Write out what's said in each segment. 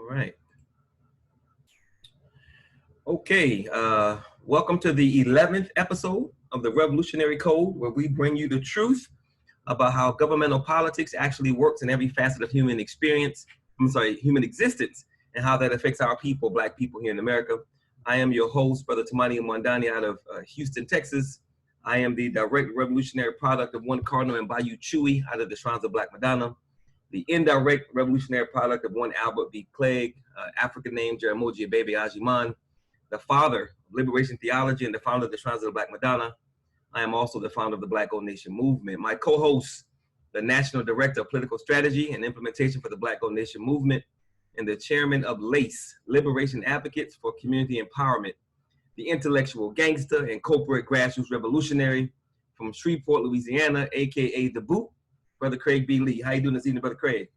All right. Okay. Welcome to the 11th episode of the Revolutionary Code, where we bring you the truth about how governmental politics actually works in every facet of human experience. Human existence, and how that affects our people, Black people here in America. I am your host, Brother Tamani Mwandani, out of Houston, Texas. I am the direct revolutionary product of one Cardinal and Bayou Chewy out of the Shrines of Black Madonna, the indirect revolutionary product of one Albert B. Clegg, African name Jeramogi Abebe Ajiman, the father of liberation theology and the founder of the Shrines of the Black Madonna. I am also the founder of the Black Gold Nation movement. My co-host, the National Director of Political Strategy and Implementation for the Black Gold Nation movement, and the chairman of LACE, Liberation Advocates for Community Empowerment, the intellectual gangster and corporate grassroots revolutionary from Shreveport, Louisiana, aka The Boot, Brother Craig B. Lee. How you doing this evening, Brother Craig?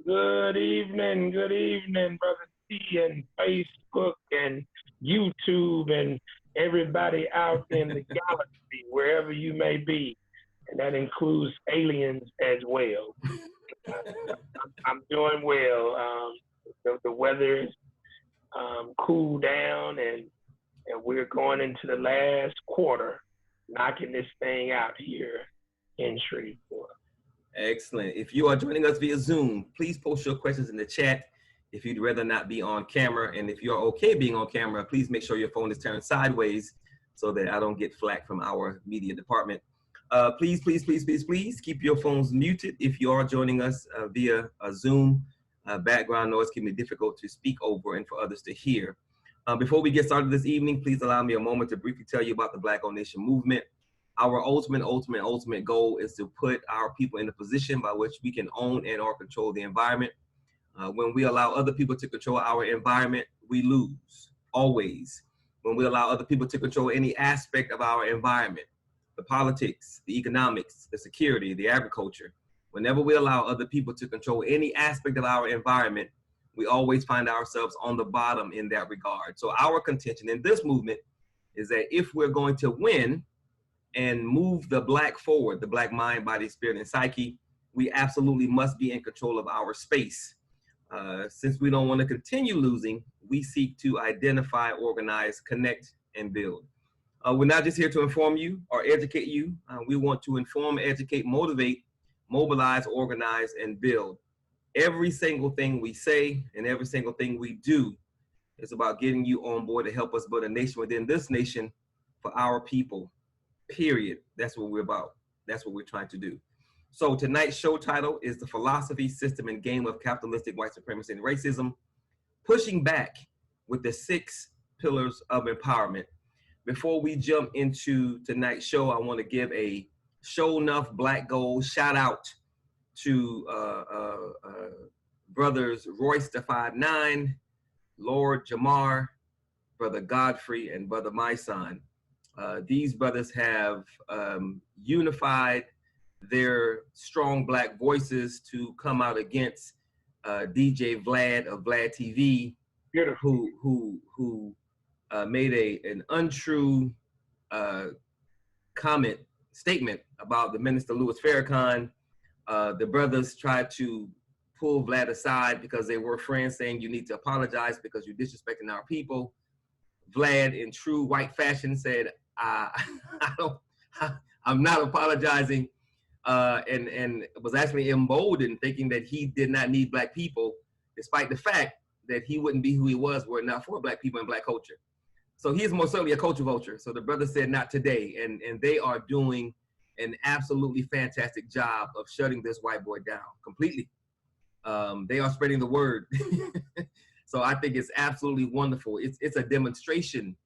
Good evening, Brother T, and Facebook and YouTube and everybody out in the galaxy, wherever you may be. And that includes aliens as well. I'm doing well. The weather is cooled down, and we're going into the last quarter, knocking this thing out here in Shreveport. Excellent. If you are joining us via Zoom, please post your questions in the chat if you'd rather not be on camera. And if you're okay being on camera, please make sure your phone is turned sideways so that I don't get flack from our media department. Please keep your phones muted if you are joining us via Zoom. Background noise can be difficult to speak over and for others to hear. Before we get started this evening, please allow me a moment to briefly tell you about the Black Gold Nation movement. Our ultimate goal is to put our people in a position by which we can own and or control the environment. When we allow other people to control our environment, we lose, always. When we allow other people to control any aspect of our environment, the politics, the economics, the security, the agriculture, whenever we allow other people to control any aspect of our environment, we always find ourselves on the bottom in that regard. So our contention in this movement is that if we're going to win and move the Black forward, the Black mind, body, spirit, and psyche, we absolutely must be in control of our space. Since we don't want to continue losing, we seek to identify, organize, connect, and build. We're not just here to inform you or educate you. We want to inform, educate, motivate, mobilize, organize, and build. Every single thing we say and every single thing we do is about getting you on board to help us build a nation within this nation for our people. Period. That's what we're about. That's what we're trying to do. So tonight's show title is The Philosophy, System, and Game of Capitalistic White Supremacy and Racism, Pushing Back with the 6 Pillars of Empowerment. Before we jump into tonight's show, I want to give a Show Enough Black Gold shout out to brothers Royce the 5'9", Lord Jamar, Brother Godfrey, and Brother Myson. These brothers have unified their strong Black voices to come out against DJ Vlad of Vlad TV, who made an untrue statement about the Minister Louis Farrakhan. The brothers tried to pull Vlad aside because they were friends, saying you need to apologize because you're disrespecting our people. Vlad, in true white fashion, said, I'm not apologizing, and was actually emboldened, thinking that he did not need Black people, despite the fact that he wouldn't be who he was were it not for Black people and Black culture. So he is most certainly a culture vulture. So the brother said, not today. And they are doing an absolutely fantastic job of shutting this white boy down completely. They are spreading the word. So I think it's absolutely wonderful. It's a demonstration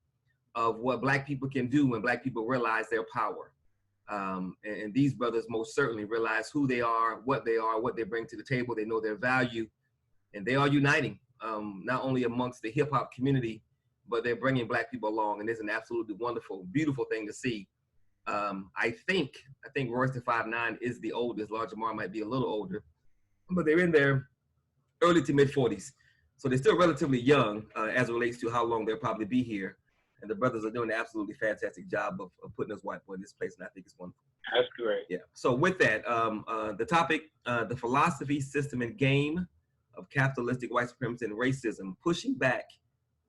of what Black people can do when Black people realize their power. And these brothers most certainly realize who they are, what they bring to the table. They know their value, and they are uniting, not only amongst the hip hop community, but they're bringing Black people along. And it's an absolutely wonderful, beautiful thing to see. I think Royce the 5'9" is the oldest. Lord Jamar might be a little older, but they're in their early to mid 40s. So they're still relatively young as it relates to how long they'll probably be here. And the brothers are doing an absolutely fantastic job of putting this white boy in this place, and I think it's wonderful. That's great. Yeah. So with that, the topic, the philosophy, system, and game of capitalistic white supremacy and racism, pushing back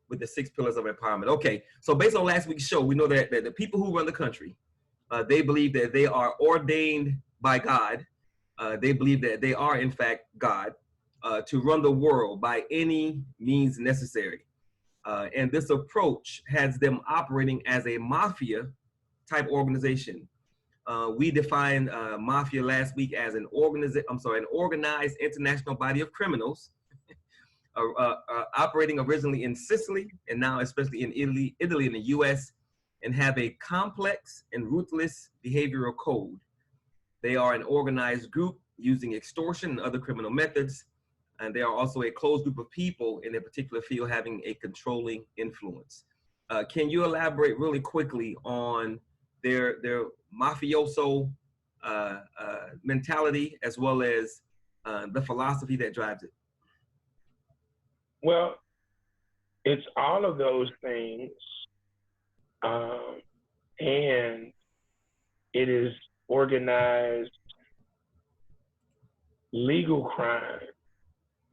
with the 6 pillars of empowerment. Okay, so based on last week's show, we know that the people who run the country, they believe that they are ordained by God. They believe that they are, in fact, God, to run the world by any means necessary. And this approach has them operating as a mafia type organization. We defined mafia last week as an organized international body of criminals operating originally in Sicily and now especially in Italy and the US, and have a complex and ruthless behavioral code. They are an organized group using extortion and other criminal methods, and they are also a closed group of people in a particular field having a controlling influence. Can you elaborate really quickly on their mafioso mentality as well as the philosophy that drives it? Well, it's all of those things, and it is organized legal crime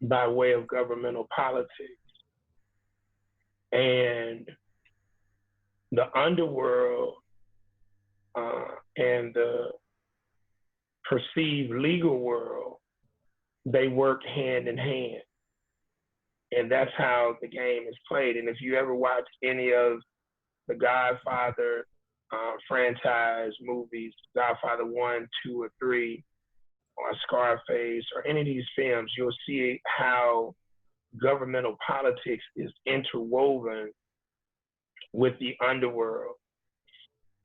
by way of governmental politics. And the underworld and the perceived legal world, they work hand in hand. And that's how the game is played. And if you ever watch any of the Godfather franchise movies, Godfather 1, 2, or 3, or Scarface, or any of these films, you'll see how governmental politics is interwoven with the underworld.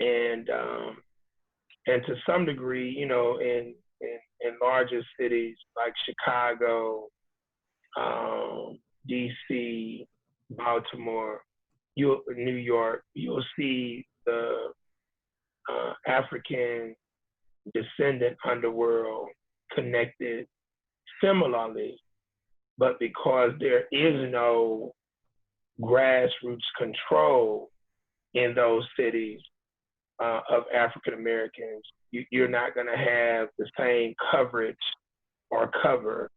And to some degree, you know, in larger cities like Chicago, DC, Baltimore, New York, you'll see the African descendant underworld connected similarly, but because there is no grassroots control in those cities of African Americans, you're not going to have the same coverage or cover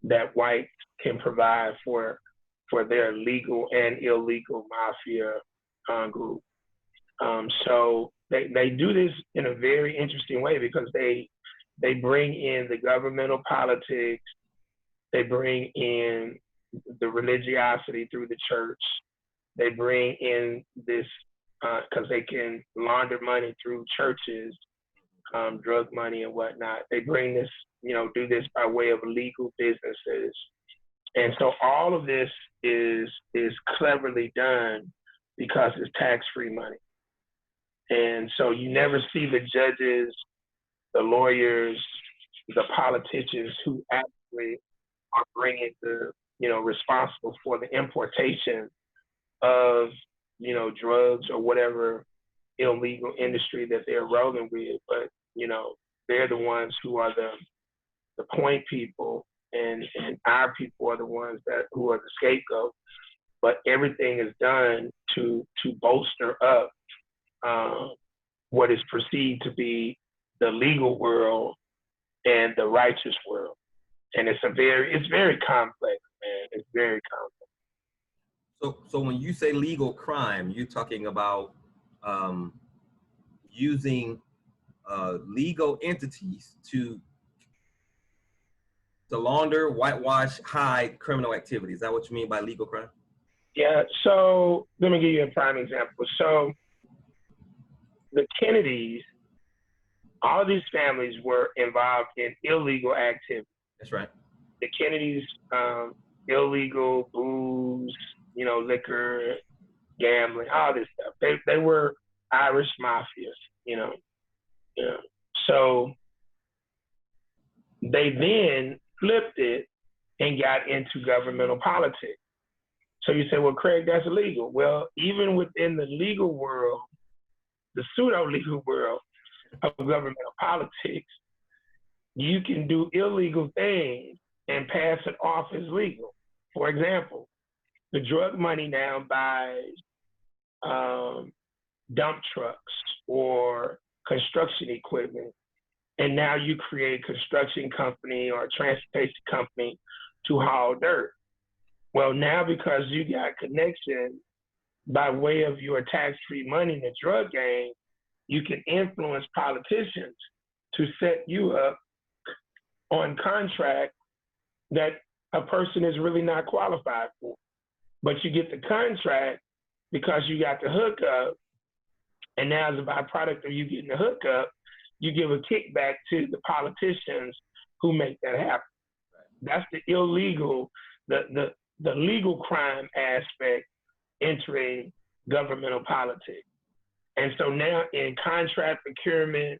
that whites can provide for their legal and illegal mafia group. So they do this in a very interesting way because they bring in the governmental politics, they bring in the religiosity through the church, they bring in this because they can launder money through churches, drug money and whatnot. They bring this, you know, do this by way of legal businesses. And so all of this is cleverly done because it's tax-free money. And so you never see the judges, the lawyers, the politicians who actually are bringing the, you know, responsible for the importation of, you know, drugs or whatever illegal industry that they're rolling with. But, you know, they're the ones who are the point people, and our people are the ones who are the scapegoat. But everything is done to bolster up what is perceived to be the legal world and the righteous world. And it's very complex, man. It's very complex. So when you say legal crime, you're talking about using legal entities to launder, whitewash, hide criminal activity. Is that what you mean by legal crime? Yeah, so let me give you a prime example. So the Kennedys, all these families were involved in illegal activity. That's right. The Kennedys, illegal booze, you know, liquor, gambling, all this stuff. They were Irish mafias, you know. Yeah. So they then flipped it and got into governmental politics. So you say, well, Craig, that's illegal. Well, even within the legal world, the pseudo-legal world of governmental politics, you can do illegal things and pass it off as legal. For example, the drug money now buys dump trucks or construction equipment, and now you create a construction company or a transportation company to haul dirt. Well, now because you got connection by way of your tax-free money in the drug game, you can influence politicians to set you up on contract that a person is really not qualified for. But you get the contract because you got the hookup, and now as a byproduct of you getting the hookup, you give a kickback to the politicians who make that happen. That's the illegal, the legal crime aspect entering governmental politics. And so now in contract procurement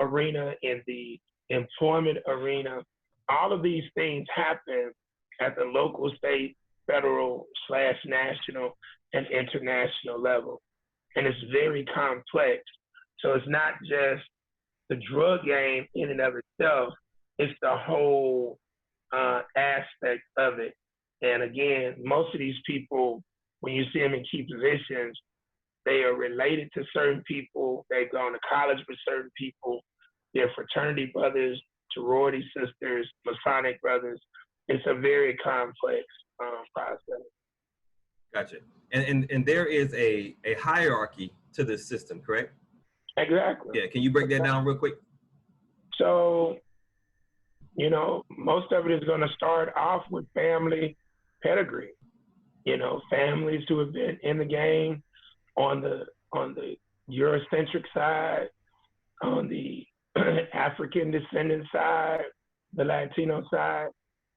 arena, in the employment arena, all of these things happen at the local, state, federal / national and international level. And it's very complex. So it's not just the drug game in and of itself, it's the whole aspect of it. And again, most of these people, when you see them in key positions, they are related to certain people. They've gone to college with certain people. They're fraternity brothers, sorority sisters, Masonic brothers. It's a very complex process. Gotcha. And there is a hierarchy to this system, correct? Exactly. Yeah. Can you break that down real quick? So, you know, most of it is going to start off with family pedigree. You know, families who have been in the game on the Eurocentric side, on the African descendant side, the Latino side.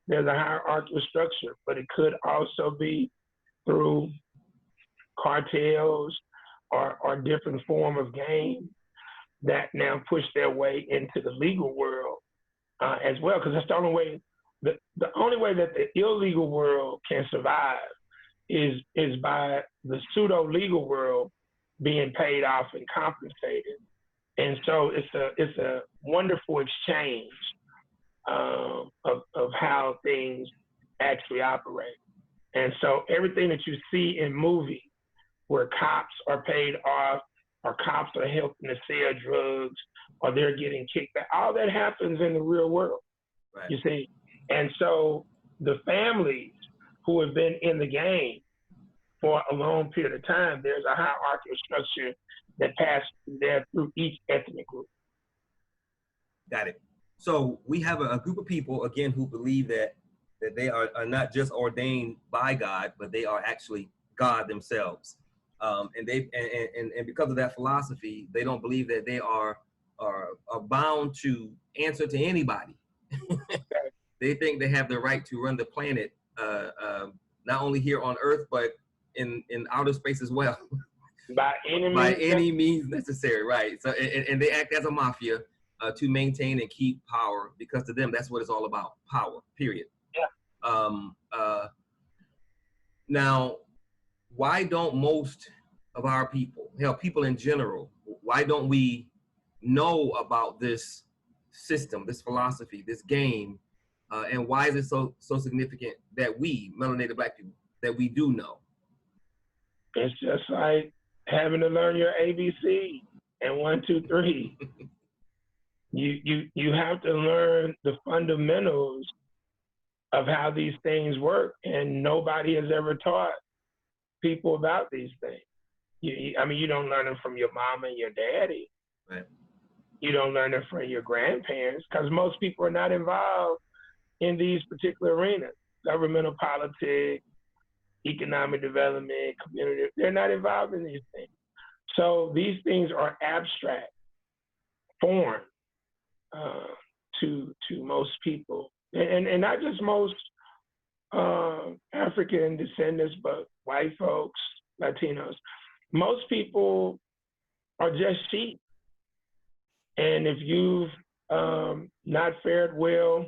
There's a hierarchical structure, but it could also be through cartels or different form of game that now push their way into the legal world as well, because that's the only way. The only way that the illegal world can survive is by the pseudo legal world being paid off and compensated. And so it's a wonderful exchange of how things actually operate. And so everything that you see in movies where cops are paid off, or cops are helping to sell drugs, or they're getting kicked back, all that happens in the real world. Right. You see? And so the families who have been in the game for a long period of time, there's a hierarchical structure that passes there through each ethnic group. Got it. So we have a group of people, again, who believe that they are not just ordained by God, but they are actually God themselves. And because of that philosophy, they don't believe that they are bound to answer to anybody. They think they have the right to run the planet, not only here on Earth, but in outer space as well. By any means necessary, right? So, and they act as a mafia to maintain and keep power, because to them, that's what it's all about, power, period. Yeah. Now, why don't most of our people, hell, people in general, why don't we know about this system, this philosophy, this game, and why is it so significant that we, melanated Black people, that we do know? It's just like having to learn your ABC and 1, 2, 3. You have to learn the fundamentals of how these things work, and nobody has ever taught people about these things. You don't learn them from your mom and your daddy. Right. You don't learn them from your grandparents, because most people are not involved in these particular arenas. Governmental politics, economic development, community, they're not involved in these things. So these things are abstract, foreign to most people. And not just most African descendants, but white folks, Latinos. Most people are just sheep. And if you've not fared well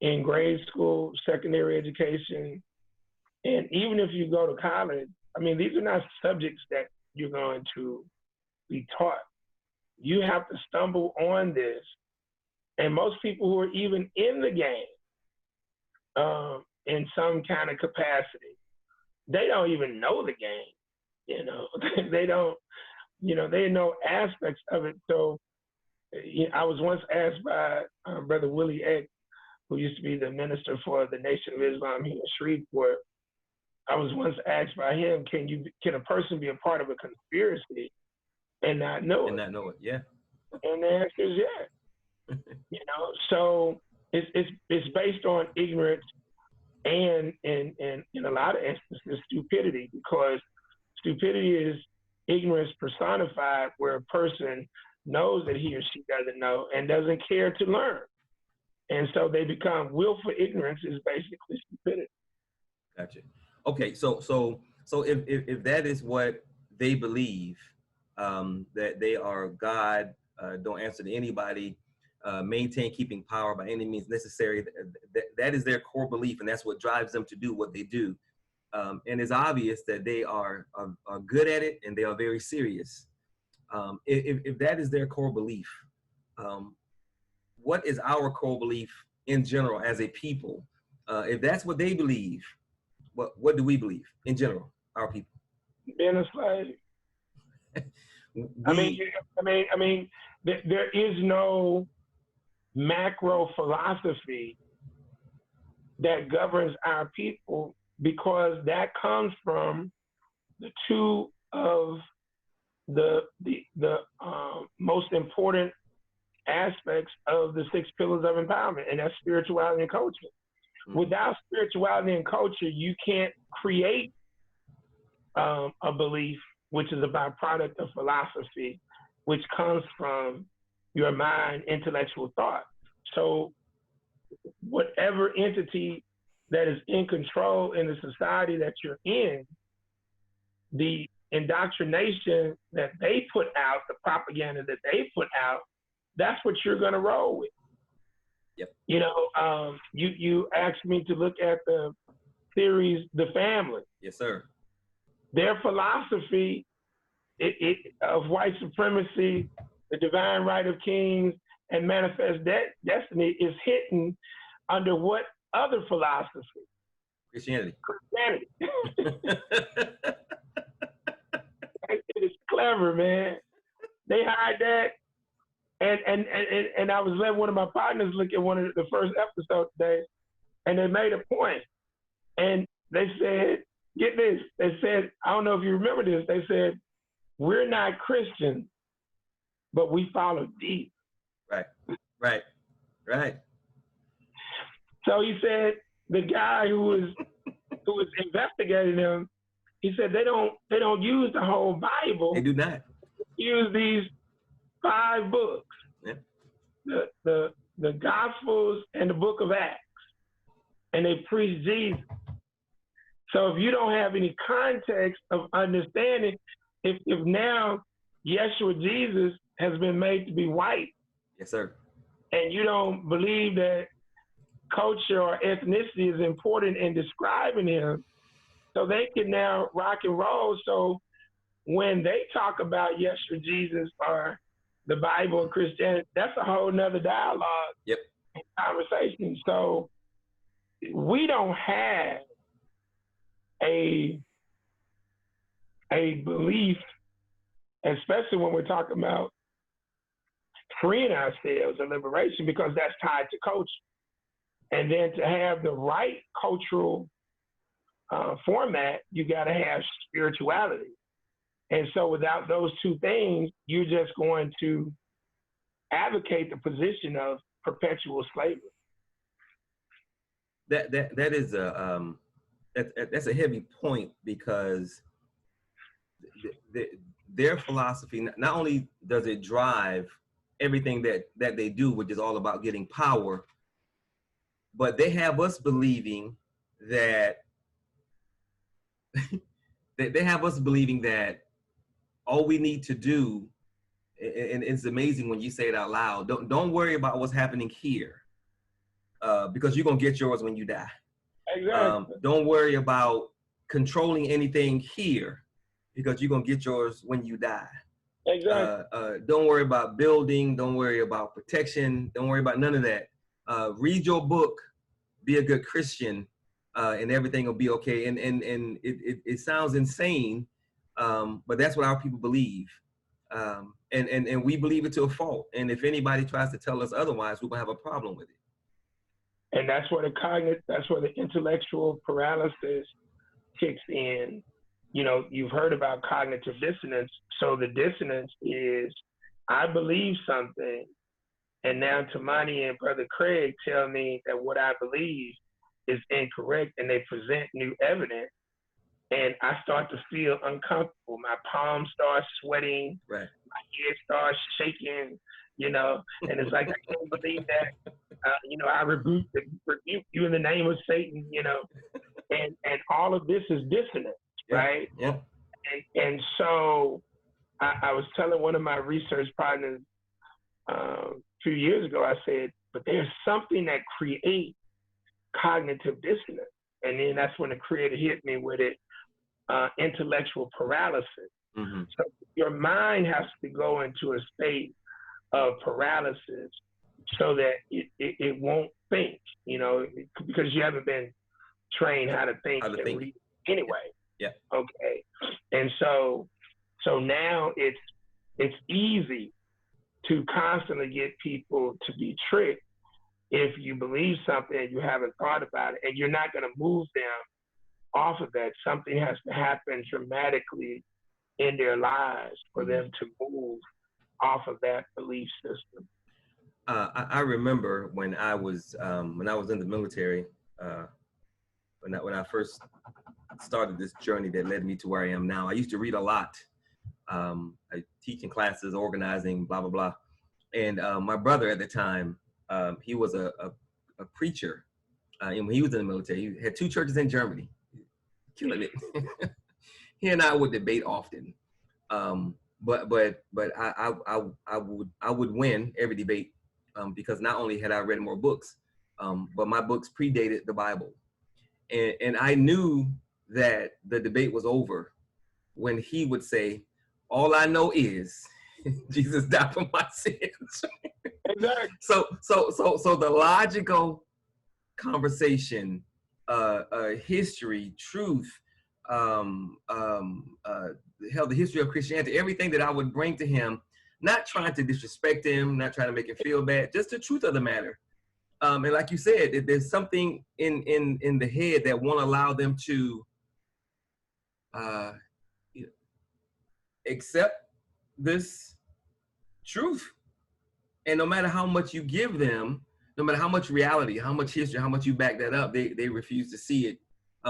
in grade school, secondary education, and even if you go to college, these are not subjects that you're going to be taught. You have to stumble on this. And most people who are even in the game in some kind of capacity, they don't even know the game. They don't, they know aspects of it. So I was once asked by Brother Willie X, who used to be the minister for the Nation of Islam here in Shreveport, I was once asked by him, can a person be a part of a conspiracy and not know it? And not know it, yeah. And the answer is yeah. You know, so it's based on ignorance and in a lot of instances stupidity, because stupidity is ignorance personified, where a person knows that he or she doesn't know and doesn't care to learn. And so they become willful ignorance is basically stupidity. Gotcha. Okay, so if that is what they believe, that they are God, don't answer to anybody, maintain keeping power by any means necessary, that is their core belief, and that's what drives them to do what they do. And it's obvious that they are good at it, and they are very serious. If that is their core belief, what is our core belief in general as a people? If that's what they believe, what do we believe in general, our people? Being a slave. I mean, there is no macro philosophy that governs our people, because that comes from the two of the most important aspects of the 6 pillars of empowerment, and that's spirituality and culture. Without spirituality and culture, you can't create a belief, which is a byproduct of philosophy, which comes from your mind, intellectual thought. So whatever entity that is in control in the society that you're in, the indoctrination that they put out, the propaganda that they put out, that's what you're going to roll with. Yep. You know, you asked me to look at the series, The Family. Yes, sir. Their philosophy of white supremacy, the divine right of kings, and manifest destiny is hidden under what other philosophy? Christianity. It is clever, man. They hide that. And I was letting one of my partners look at one of the first episodes today, and they made a point. And they said, get this, they said, I don't know if you remember this, they said, we're not Christians, but we follow Jesus. Right. So he said, the guy who was investigating them, he said they don't use the whole Bible. They do not. They use these 5 books. Yeah. The Gospels and the book of Acts. And they preach Jesus. So if you don't have any context of understanding, if now Yeshua Jesus has been made to be white. Yes, sir. And you don't believe that culture or ethnicity is important in describing him, so they can now rock and roll. So when they talk about Yeshua Jesus or the Bible and Christianity, that's a whole nother dialogue. Yep. And conversation. So we don't have a belief, especially when we're talking about freeing ourselves and liberation, because that's tied to culture. And then to have the right cultural format, you got to have spirituality. And so without those two things, you're just going to advocate the position of perpetual slavery. That is that's a heavy point, because their philosophy, not only does it drive everything that they do, which is all about getting power, but they have us believing that they have us believing that all we need to do, and it's amazing when you say it out loud, don't worry about what's happening here, because you're gonna get yours when you die. Exactly. Don't worry about controlling anything here, because you're gonna get yours when you die. Exactly. Don't worry about building. Don't worry about protection. Don't worry about none of that. Read your book, be a good Christian, and everything will be okay. And it sounds insane, but that's what our people believe. And we believe it to a fault. And if anybody tries to tell us otherwise, we're gonna have a problem with it. And that's where the intellectual paralysis kicks in. You know, you've heard about cognitive dissonance. So the dissonance is, I believe something, and now Tamani and Brother Craig tell me that what I believe is incorrect, and they present new evidence, and I start to feel uncomfortable. My palms start sweating, right. my head starts shaking, you know, and it's like, I can't believe that, you know, I rebuke you in the name of Satan, you know, and all of this is dissonance, right? Yeah. And so I was telling one of my research partners a few years ago, I said, but there's something that creates cognitive dissonance. And then that's when the creator hit me with it, intellectual paralysis. Mm-hmm. So your mind has to go into a state of paralysis so that it won't think, you know, because you haven't been trained how to think and read anyway. Yeah. Okay. And so now it's easy to constantly get people to be tricked if you believe something and you haven't thought about it, and you're not going to move them off of that. Something has to happen dramatically in their lives for them to move off of that belief system. I remember when I was in the military, when I first started this journey that led me to where I am now. I used to read a lot, teaching classes, organizing, blah blah blah. And my brother at the time, he was a preacher, and when he was in the military, he had 2 churches in Germany, killing it. He and I would debate often, but I would win every debate, because not only had I read more books, but my books predated the Bible, and I knew that the debate was over when he would say, "All I know is Jesus died for my sins." Exactly. So the logical conversation, history, truth, the history of Christianity, everything that I would bring to him, not trying to disrespect him, not trying to make him feel bad, just the truth of the matter. And like you said, there's something in the head that won't allow them to accept this truth. And no matter how much you give them, no matter how much reality, how much history, how much you back that up, they refuse to see it,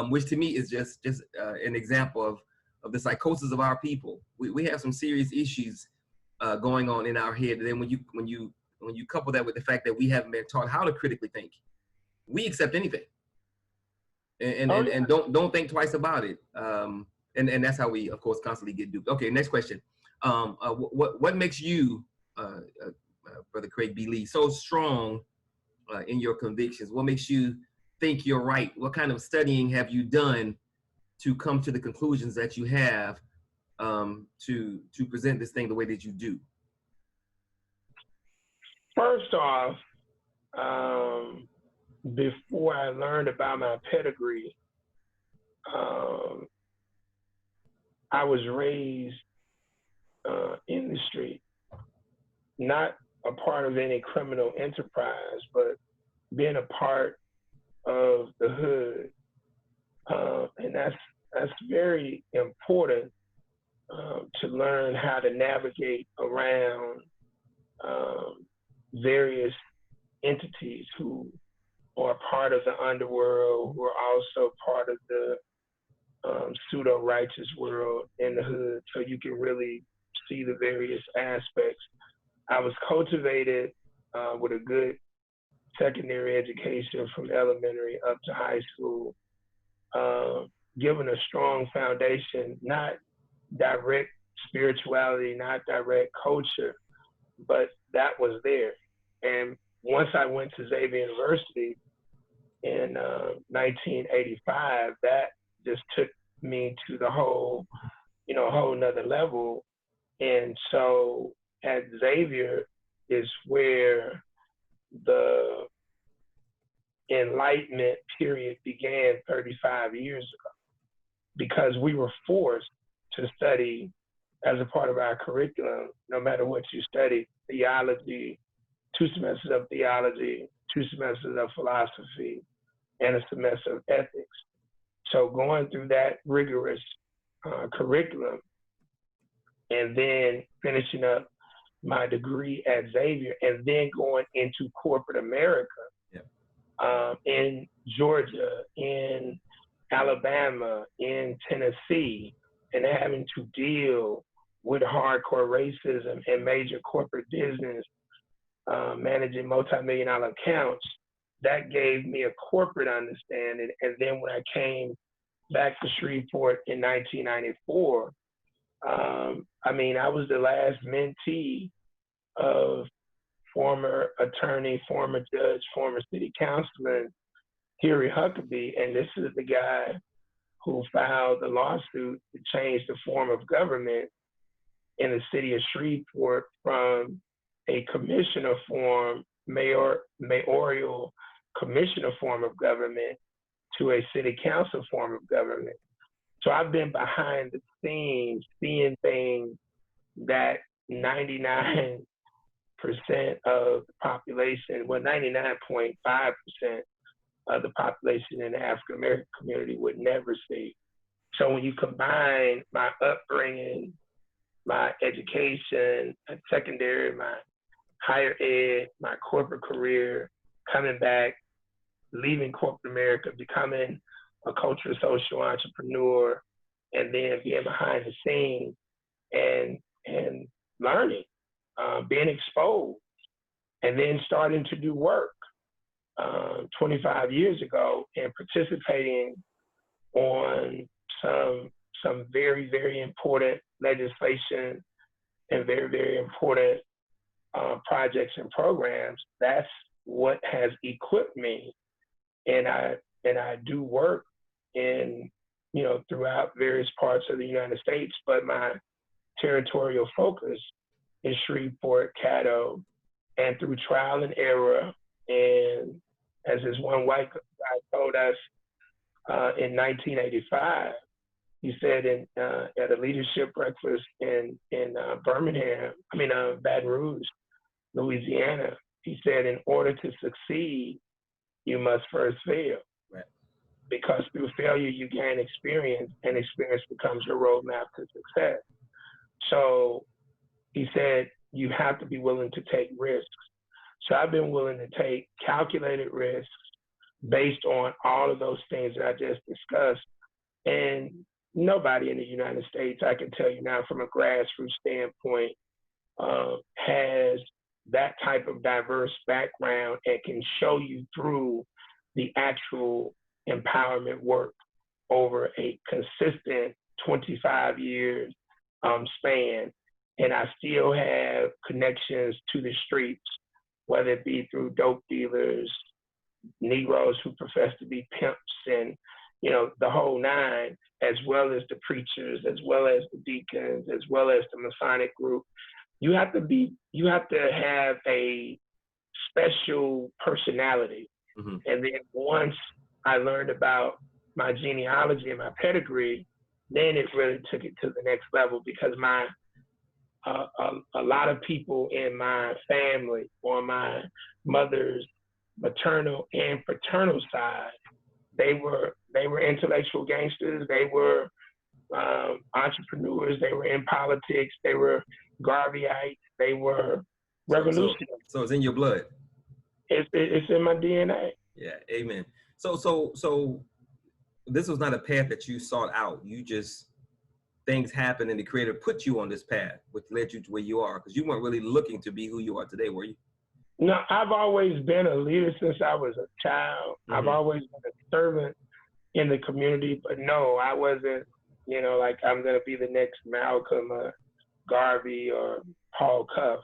which to me is just an example of the psychosis of our people. We have some serious issues going on in our head. And then when you couple that with the fact that we haven't been taught how to critically think, we accept anything, and don't think twice about it. And that's how we, of course, constantly get duped. Okay, next question. What makes you, Brother Craig B. Lee, so strong in your convictions? What makes you think you're right? What kind of studying have you done to come to the conclusions that you have, to present this thing the way that you do? First off, before I learned about my pedigree, I was raised in the street, not a part of any criminal enterprise, but being a part of the hood, and that's very important to learn how to navigate around various entities who are part of the underworld, who are also part of the pseudo-righteous world in the hood, so you can really see the various aspects. I was cultivated with a good secondary education from elementary up to high school, given a strong foundation, not direct spirituality, not direct culture, but that was there. And once I went to Xavier University in 1985, that just took me to the whole nother level. And so at Xavier is where the Enlightenment period began 35 years ago, because we were forced to study as a part of our curriculum, no matter what you study, theology, 2 semesters of theology, 2 semesters of philosophy, and a semester of ethics. So going through that rigorous curriculum and then finishing up my degree at Xavier and then going into corporate America, in Georgia, in Alabama, in Tennessee, and having to deal with hardcore racism and major corporate business, managing multi-million-dollar accounts, that gave me a corporate understanding. And then when I came back to Shreveport in 1994, I was the last mentee of former attorney, former judge, former city councilman, Huey Huckabee, and this is the guy who filed the lawsuit to change the form of government in the city of Shreveport from a commissioner form, mayoral commissioner form of government to a city council form of government. So I've been behind the scenes seeing things that 99% of the population, well, 99.5% of the population in the African American community would never see. So when you combine my upbringing, my education, my secondary, my higher ed, my corporate career, coming back, leaving corporate America, becoming a cultural social entrepreneur, and then being behind the scenes and learning, being exposed, and then starting to do work 25 years ago and participating on some very, very important legislation and very, very important projects and programs. That's what has equipped me. And I do work in, throughout various parts of the United States, but my territorial focus is Shreveport, Caddo, and through trial and error. And as this one white guy told us in 1985, he said at a leadership breakfast in Baton Rouge, Louisiana, he said, in order to succeed, you must first fail. Right. Because through failure, you gain experience, and experience becomes your roadmap to success. So he said, you have to be willing to take risks. So I've been willing to take calculated risks based on all of those things that I just discussed. And nobody in the United States, I can tell you now from a grassroots standpoint, has that type of diverse background and can show you through the actual empowerment work over a consistent 25 years span. And I still have connections to the streets, whether it be through dope dealers, Negroes who profess to be pimps, and the whole nine, as well as the preachers, as well as the deacons, as well as the Masonic group. You have to have a special personality. Mm-hmm. And then once I learned about my genealogy and my pedigree, then it really took it to the next level, because a lot of people in my family, on my mother's maternal and paternal side, they were intellectual gangsters. They were entrepreneurs. They were in politics. They were Garveyites. They were revolutionaries. So it's in your blood. It's in my DNA. Yeah, amen. So this was not a path that you sought out. You just, things happened and the Creator put you on this path, which led you to where you are, because you weren't really looking to be who you are today, were you? No, I've always been a leader since I was a child. Mm-hmm. I've always been a servant in the community, but no, I wasn't, like I'm going to be the next Malcolm or Garvey or Paul Cuff.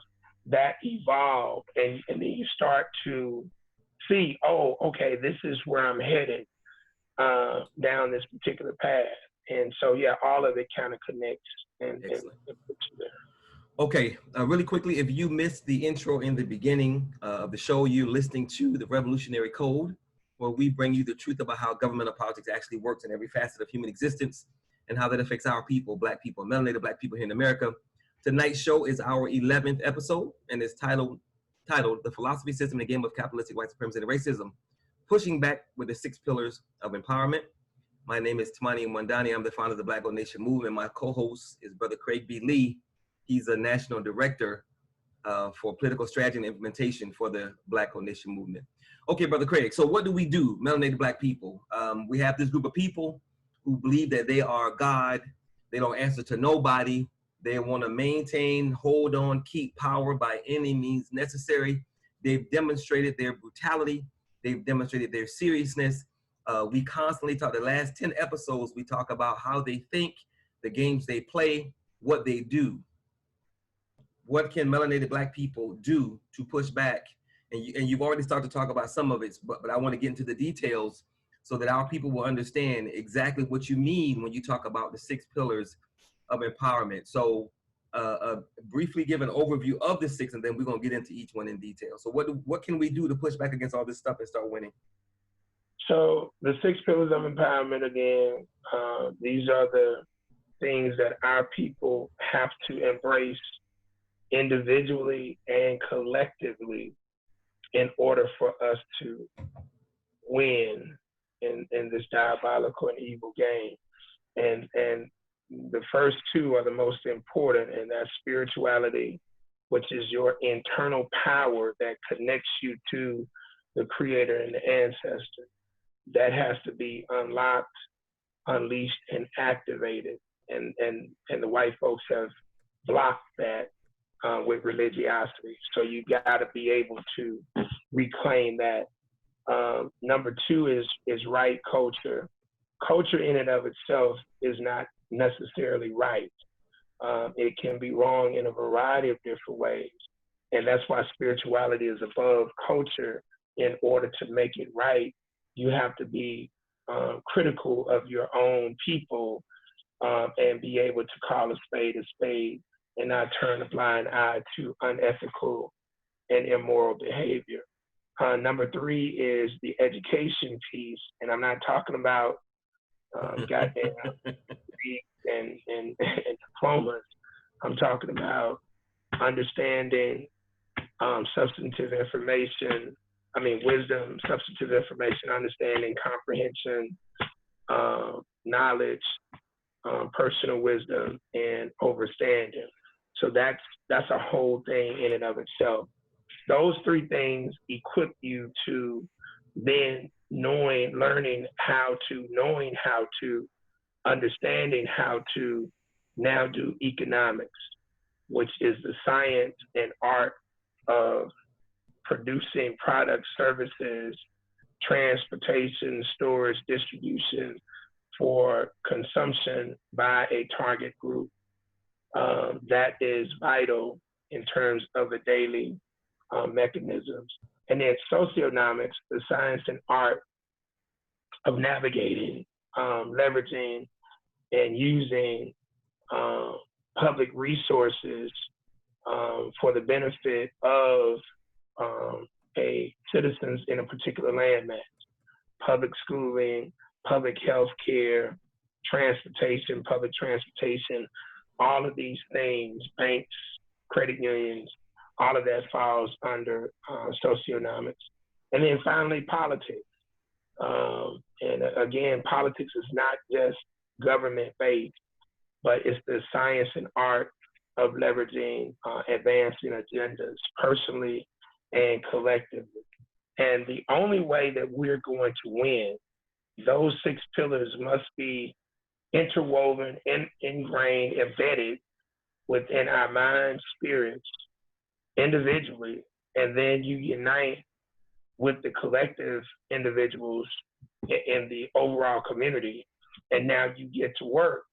That evolved, and then you start to see, oh, okay, this is where I'm headed down this particular path. And so, yeah, all of it kind of connects and puts you there. Okay, really quickly, if you missed the intro in the beginning of the show, you're listening to The Revolutionary Code, where we bring you the truth about how governmental politics actually works in every facet of human existence and how that affects our people, Black people, melanated Black people here in America. Tonight's show is our 11th episode, and it's titled titled The Philosophy, System, and Game of Capitalistic White Supremacy and Racism, Pushing Back with the 6 Pillars of Empowerment. My name is Tamani Mwandani. I'm the founder of the Black Gold Nation Movement. My co-host is Brother Craig B. Lee. He's a national director for political strategy and implementation for the Black Gold Nation Movement. Okay, Brother Craig, so what do we do, melanated Black people? We have this group of people who believe that they are God. They don't answer to nobody. They want to maintain, hold on, keep power by any means necessary. They've demonstrated their brutality. They've demonstrated their seriousness. We constantly talk, the last 10 episodes, we talk about how they think, the games they play, what they do. What can melanated Black people do to push back? And you've already started to talk about some of it, but I want to get into the details so that our people will understand exactly what you mean when you talk about the 6 pillars of empowerment. So briefly give an overview of the 6, and then we're going to get into each one in detail. So what can we do to push back against all this stuff and start winning? So the 6 pillars of empowerment, again, these are the things that our people have to embrace individually and collectively in order for us to win in this diabolical and evil game. And the first 2 are the most important, and that's spirituality, which is your internal power that connects you to the creator and the ancestor. That has to be unlocked, unleashed, and activated. And the white folks have blocked that with religiosity. So you got to be able to reclaim that. Number 2 is right culture. Culture in and of itself is not necessarily right. It can be wrong in a variety of different ways. And that's why spirituality is above culture. In order to make it right, you have to be critical of your own people and be able to call a spade and not turn a blind eye to unethical and immoral behavior. Number 3 is the education piece, and I'm not talking about goddamn degrees and diplomas. I'm talking about understanding substantive information. Wisdom, substantive information, understanding, comprehension, knowledge, personal wisdom, and understanding. So that's a whole thing in and of itself. Those 3 things equip you to then learning how to, understanding how to now do economics, which is the science and art of producing products, services, transportation, storage, distribution for consumption by a target group. That is vital in terms of the daily mechanisms. And then socionomics, the science and art of navigating, leveraging, and using public resources for the benefit of citizens in a particular landmass. Public schooling, public health care, transportation, public transportation, all of these things, banks, credit unions, all of that falls under socionomics. And then finally, politics. And again, politics is not just government-based, but it's the science and art of leveraging, advancing agendas personally and collectively. And the only way that we're going to win, those 6 pillars must be interwoven, ingrained, embedded within our minds, spirits, individually, and then you unite with the collective individuals in the overall community, and now you get to work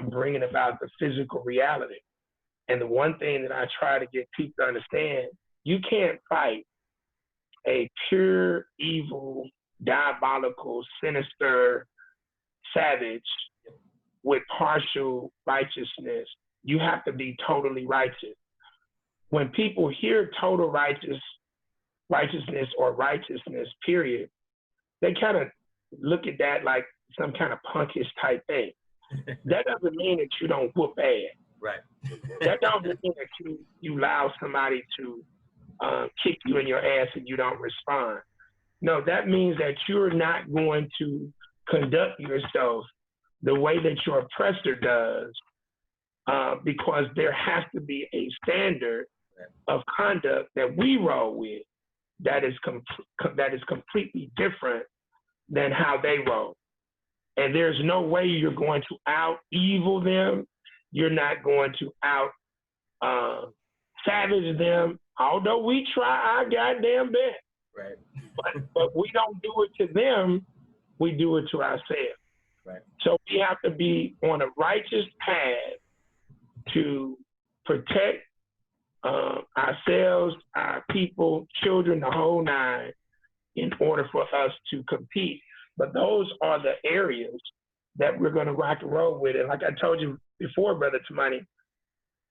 bringing about the physical reality. And the one thing that I try to get people to understand, you can't fight a pure, evil, diabolical, sinister savage with partial righteousness. You have to be totally righteous. When people hear total righteousness or righteousness, period, they kind of look at that like some kind of punkish type thing. That doesn't mean that you don't whoop ass. Right. That doesn't mean that you allow somebody to kick you in your ass and you don't respond. No, that means that you're not going to conduct yourself the way that your oppressor does, because there has to be a standard of conduct that we roll with that is completely different than how they roll. And there's no way you're going to out evil them. You're not going to out savage them, although we try our goddamn best. Right. But we don't do it to them, we do it to ourselves. Right. So we have to be on a righteous path to protect ourselves, our people, children, the whole nine, in order for us to compete. But those are the areas that we're going to rock and roll with. And like I told you before, Brother Tamani,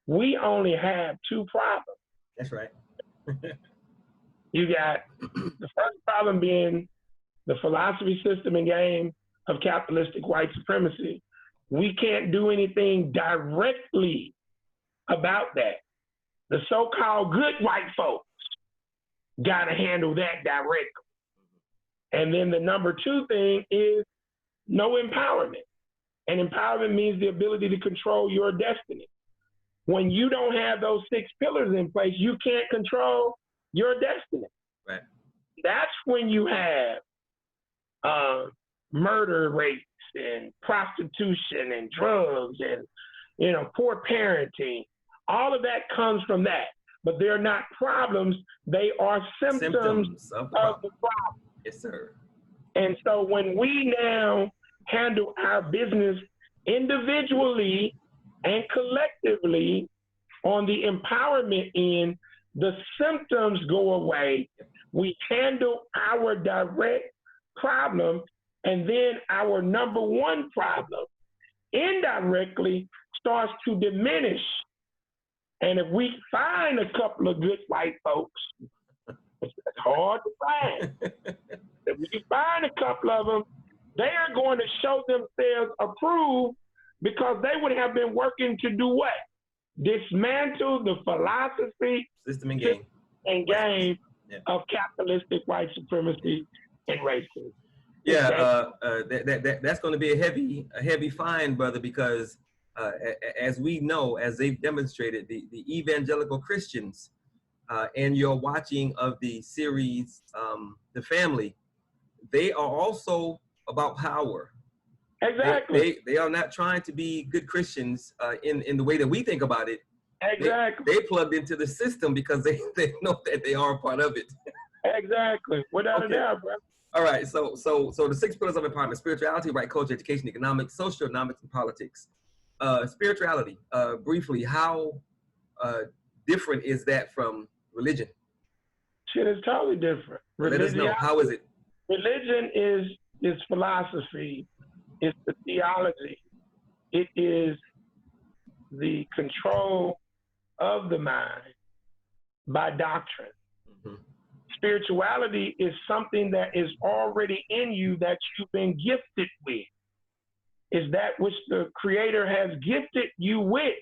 we only have two problems. That's right. You got the first problem being the philosophy, system, and game of capitalistic white supremacy. We can't do anything directly about that. The so-called good white folks got to handle that directly. And then the number two thing is no empowerment. And empowerment means the ability to control your destiny. When you don't have those 6 pillars in place, you can't control your destiny. Right. That's when you have murder rates and prostitution and drugs and, you know, poor parenting. All of that comes from that. But they're not problems. They are symptoms of the problem. Yes, sir. And so when we now handle our business individually and collectively on the empowerment end, the symptoms go away. We handle our direct problem, and then our number one problem indirectly starts to diminish. And if we find a couple of good white folks, it's hard to find. If we find a couple of them, they are going to show themselves approved, because they would have been working to do what? Dismantle the philosophy, system and game, of capitalistic white supremacy and racism. Yeah, that's going to be a heavy fine, brother, because as we know, as they've demonstrated, the evangelical Christians and your watching of the series, The Family, they are also about power. Exactly. They are not trying to be good Christians in the way that we think about it. Exactly. They plugged into the system because they know that they are a part of it. Exactly. Without a doubt, bro. All right. So the 6 pillars of empowerment: spirituality, right culture, education, economics, socioeconomics, and politics. Spirituality, briefly, how different is that from religion? Shit is totally different. Let us know. How is it? Religion is philosophy. It's the theology. It is the control of the mind by doctrine. Mm-hmm. Spirituality is something that is already in you that you've been gifted with. Is that which the Creator has gifted you with.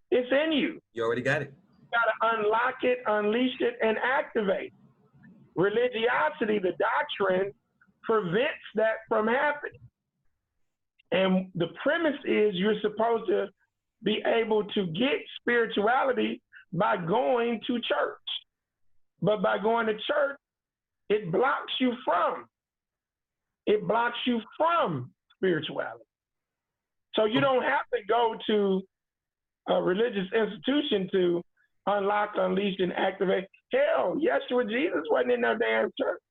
It's in you. You already got it. You got to unlock it, unleash it, and activate. Religiosity, the doctrine, prevents that from happening. And the premise is you're supposed to be able to get spirituality by going to church. But by going to church, it blocks you from spirituality. So you don't have to go to a religious institution to unlock, unleash, and activate. Hell, Yeshua Jesus wasn't in no damn church.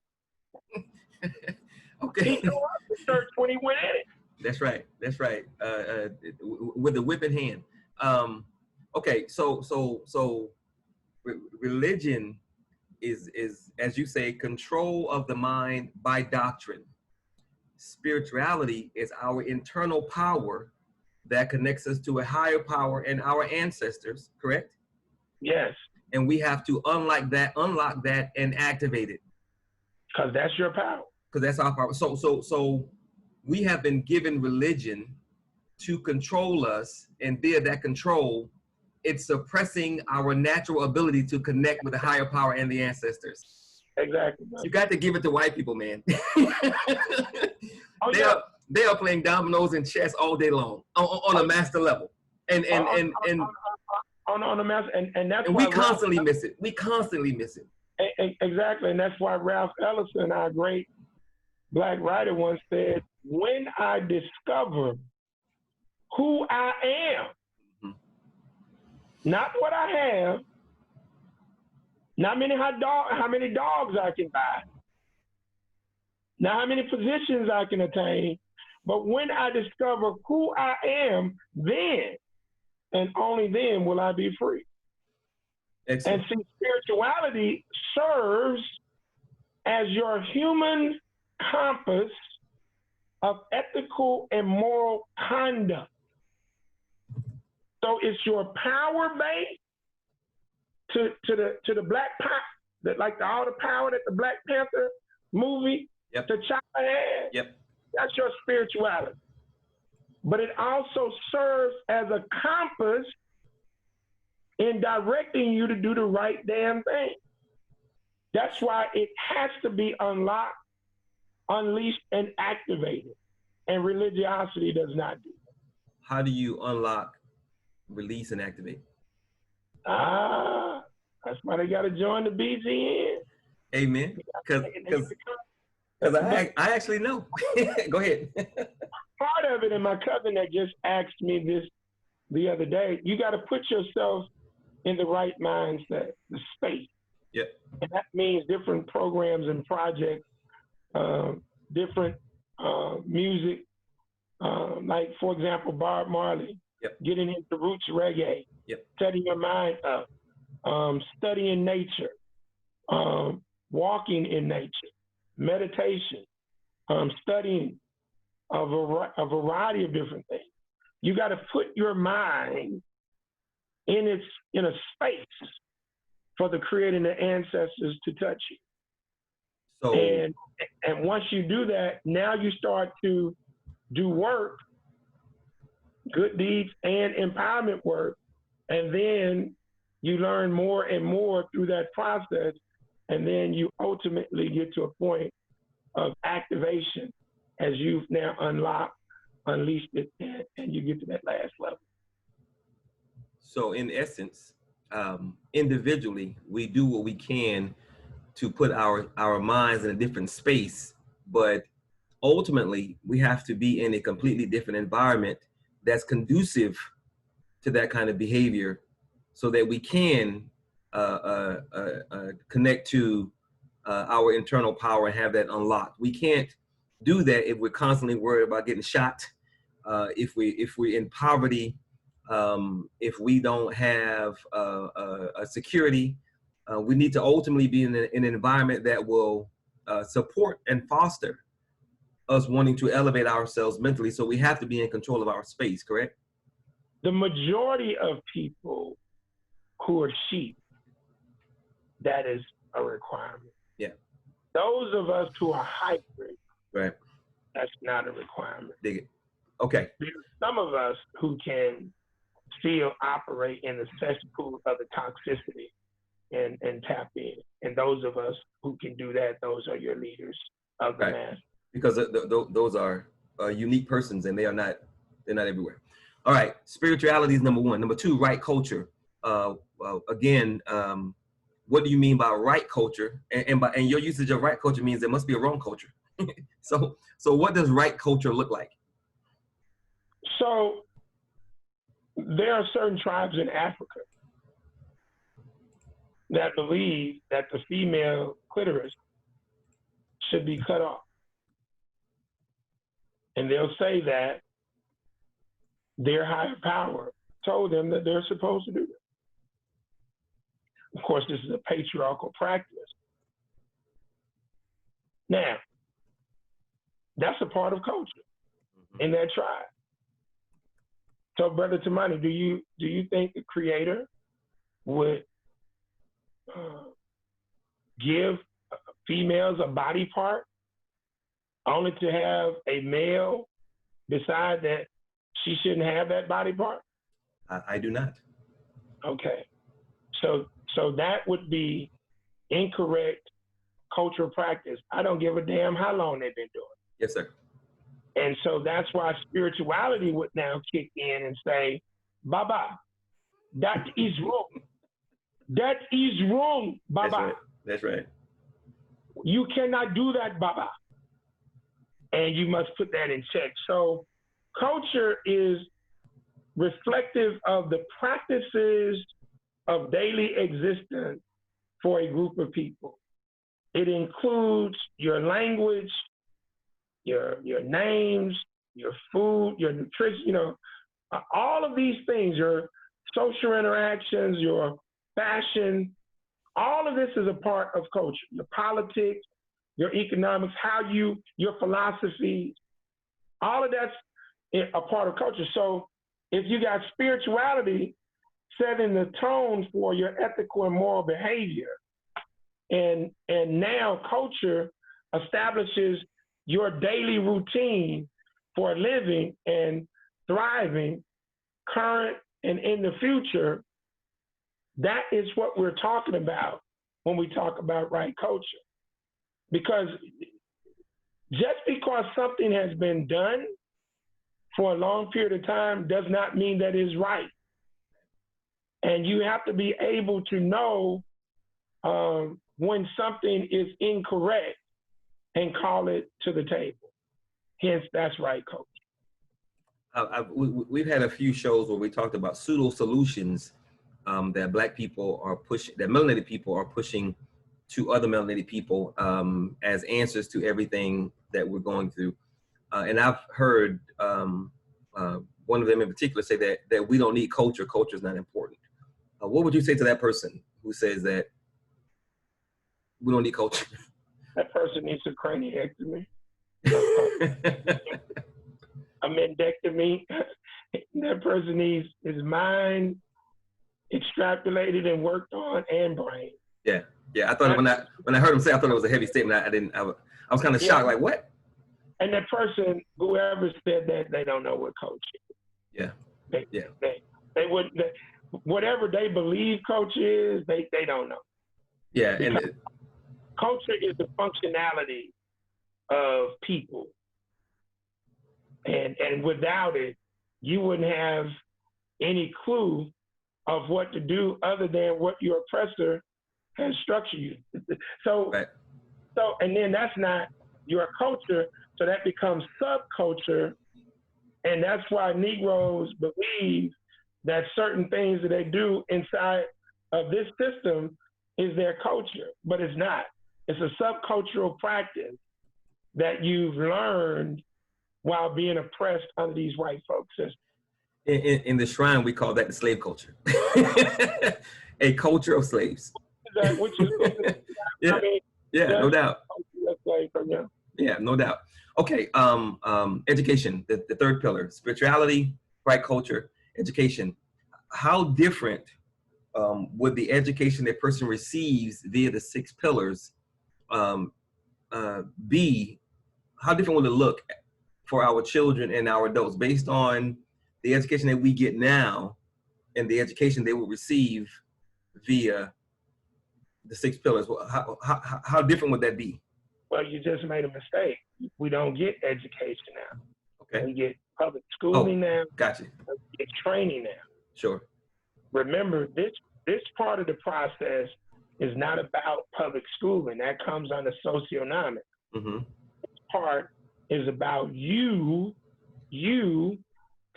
Okay. He showed up to church when he went in it. That's right. That's right. With a whipping hand. Okay. So religion is, as you say, control of the mind by doctrine. Spirituality is our internal power that connects us to a higher power and our ancestors. Correct? Yes. And we have to unlock that, and activate it. Because that's your power. Because that's our power. So we have been given religion to control us, and via that control, it's suppressing our natural ability to connect with the higher power and the ancestors. Exactly. You got to give it to white people, man. Oh, they are playing dominoes and chess all day long on a master level, and on the master, and that's and why we constantly miss it. We constantly miss it. Exactly, and that's why Ralph Ellison, our great Black writer, once said, "When I discover who I am, not what I have, not how many dogs I can buy, not how many positions I can attain, but when I discover who I am, then and only then will I be free." Excellent. And see, spirituality serves as your human compass of ethical and moral conduct. So it's your power base to the Black Panther, like all the power that the Black Panther movie, Yep. the Chopper had. Yep. That's your spirituality. But it also serves as a compass in directing you to do the right damn thing. That's why it has to be unlocked, unleashed, and activated. And religiosity does not do that. How do you unlock, release, and activate? That's why they got to join the BGN. Amen. Because I actually know. Go ahead. Part of it, and my cousin that just asked me this the other day, you got to put yourself in the right mindset, the space. Yeah. And that means different programs and projects, different music, like, for example, Bob Marley, getting into roots reggae, setting your mind up, studying nature, walking in nature, meditation, studying a variety of different things. You got to put your mind in a space for the Creator and the ancestors to touch you. So, and once you do that, now you start to do work, good deeds and empowerment work, and then you learn more and more through that process, and then you ultimately get to a point of activation as you've now unleashed it, and you get to that last level. So in essence, individually, we do what we can to put our minds in a different space, but ultimately we have to be in a completely different environment that's conducive to that kind of behavior so that we can connect to our internal power and have that unlocked. We can't do that if we're constantly worried about getting shot, if we're in poverty, if we don't have a security. We need to ultimately be in an environment that will support and foster us wanting to elevate ourselves mentally. So we have to be in control of our space, correct? The majority of people who are sheep, that is a requirement. Yeah. Those of us who are hybrid, right, that's not a requirement. Dig it. Okay. There's some of us who can still operate in the cesspool of the toxicity and tap in. And those of us who can do that, those are your leaders of the mass. Because those are unique persons, and they're not everywhere. All right, spirituality is number one. Number two, right culture. Again, what do you mean by right culture? And your usage of right culture means there must be a wrong culture. So what does right culture look like? So there are certain tribes in Africa that believe that the female clitoris should be cut off. And they'll say that their higher power told them that they're supposed to do that. Of course, this is a patriarchal practice. Now, that's a part of culture in that tribe. So, Brother Tamani, do you think the Creator would give females a body part only to have a male decide that she shouldn't have that body part? I do not. Okay. So that would be incorrect cultural practice. I don't give a damn how long they've been doing it. Yes, sir. And so that's why spirituality would now kick in and say, Baba, that is wrong. That is wrong, Baba. That's right. That's right. You cannot do that, Baba. And you must put that in check. So culture is reflective of the practices of daily existence for a group of people. It includes your language, your names, your food, your nutrition, all of these things, your social interactions, your fashion, all of this is a part of culture. Your politics, your economics, your philosophy, all of that's a part of culture. So if you got spirituality setting the tone for your ethical and moral behavior, and now culture establishes your daily routine for living and thriving, current and in the future, that is what we're talking about when we talk about right culture. Because just because something has been done for a long period of time does not mean that it's right. And you have to be able to know when something is incorrect and call it to the table. Hence, that's right culture. We've had a few shows where we talked about pseudo solutions that Black people are pushing, that melanated people are pushing to other melanated people as answers to everything that we're going through. And I've heard one of them in particular say that we don't need culture. Culture is not important. What would you say to that person who says that we don't need culture? That person needs a craniectomy, a mendectomy. That person needs his mind extrapolated and worked on, and brain. Yeah. I thought when I heard him say, I thought it was a heavy statement. I was kind of shocked. Like, what? And that person, whoever said that, they don't know what culture is. Yeah. They wouldn't. Whatever they believe culture is, they don't know. Yeah. Because culture is the functionality of people. And without it, you wouldn't have any clue of what to do other than what your oppressor has structured you. So and then that's not your culture, so that becomes subculture. And that's why Negroes believe that certain things that they do inside of this system is their culture, but it's not. It's a subcultural practice that you've learned while being oppressed under these white folk systems. In the shrine, we call that the slave culture. A culture of slaves. Which is yeah, no doubt. Yeah, no doubt. Okay, education, the third pillar, spirituality, right culture, education. How different would the education that person receives via the 6 pillars be? How different would it look for our children and our adults based on the education that we get now and the education they will receive via the 6 pillars? How different would that be? Well, you just made a mistake. We don't get education now. Okay. We get public schooling now. Gotcha. We get training now. Sure. Remember, this part of the process is not about public schooling. That comes under socioeconomics. Mm-hmm. This part is about you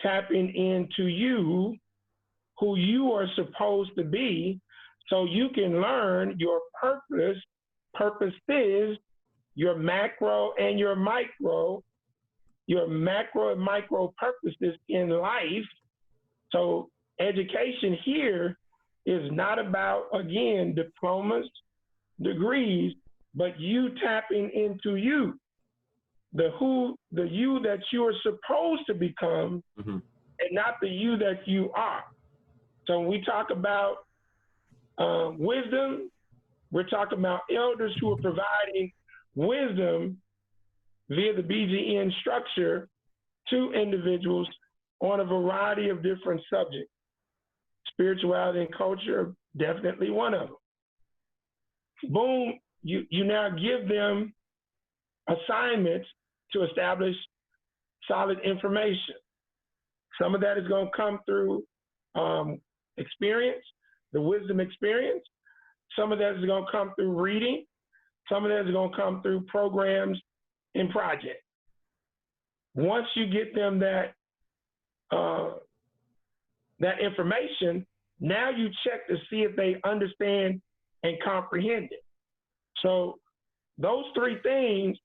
tapping into you, who you are supposed to be, so you can learn your purpose. Purpose is your macro and your micro and micro purposes in life. So education here is not about, again, diplomas, degrees, but you tapping into you, the you that you are supposed to become, mm-hmm. and not the you that you are. So when we talk about wisdom, we're talking about elders who are providing wisdom via the BGN structure to individuals on a variety of different subjects. spirituality and culture, definitely one of them. Boom, you now give them assignments to establish solid information. Some of that is going to come through experience, the wisdom experience. Some of that is going to come through reading. Some of that is going to come through programs and projects. Once you get them that information, now you check to see if they understand and comprehend it. So those three things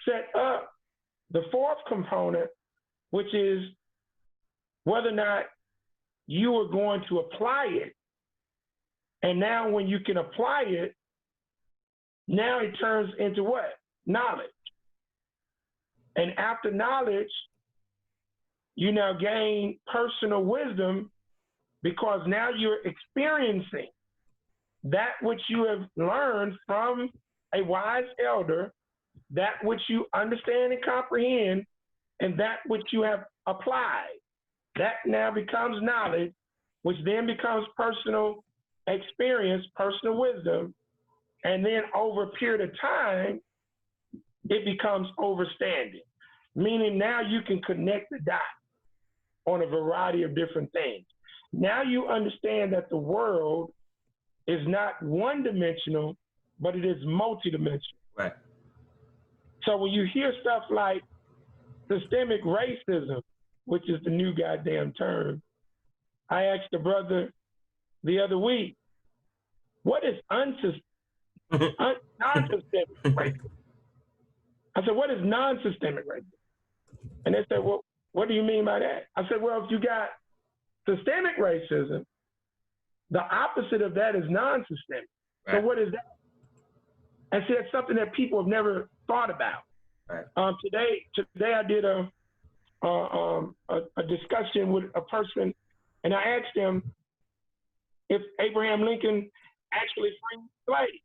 set up the fourth component, which is whether or not you are going to apply it. And now when you can apply it, now it turns into what? Knowledge. And after knowledge, you now gain personal wisdom, because now you're experiencing that which you have learned from a wise elder, that which you understand and comprehend, and that which you have applied. That now becomes knowledge, which then becomes personal experience, personal wisdom, and then over a period of time, it becomes overstanding, meaning now you can connect the dots on a variety of different things. Now you understand that the world is not one-dimensional, but it is multidimensional. Right. So when you hear stuff like systemic racism, which is the new goddamn term, I asked the brother the other week, what is non-systemic racism? I said, what is non-systemic racism? And they said, well, what do you mean by that? I said, well, if you got systemic racism, the opposite of that is non-systemic. Right. So what is that? And see, that's something that people have never thought about. Right. Today I did a discussion with a person, and I asked them if Abraham Lincoln actually freed slaves.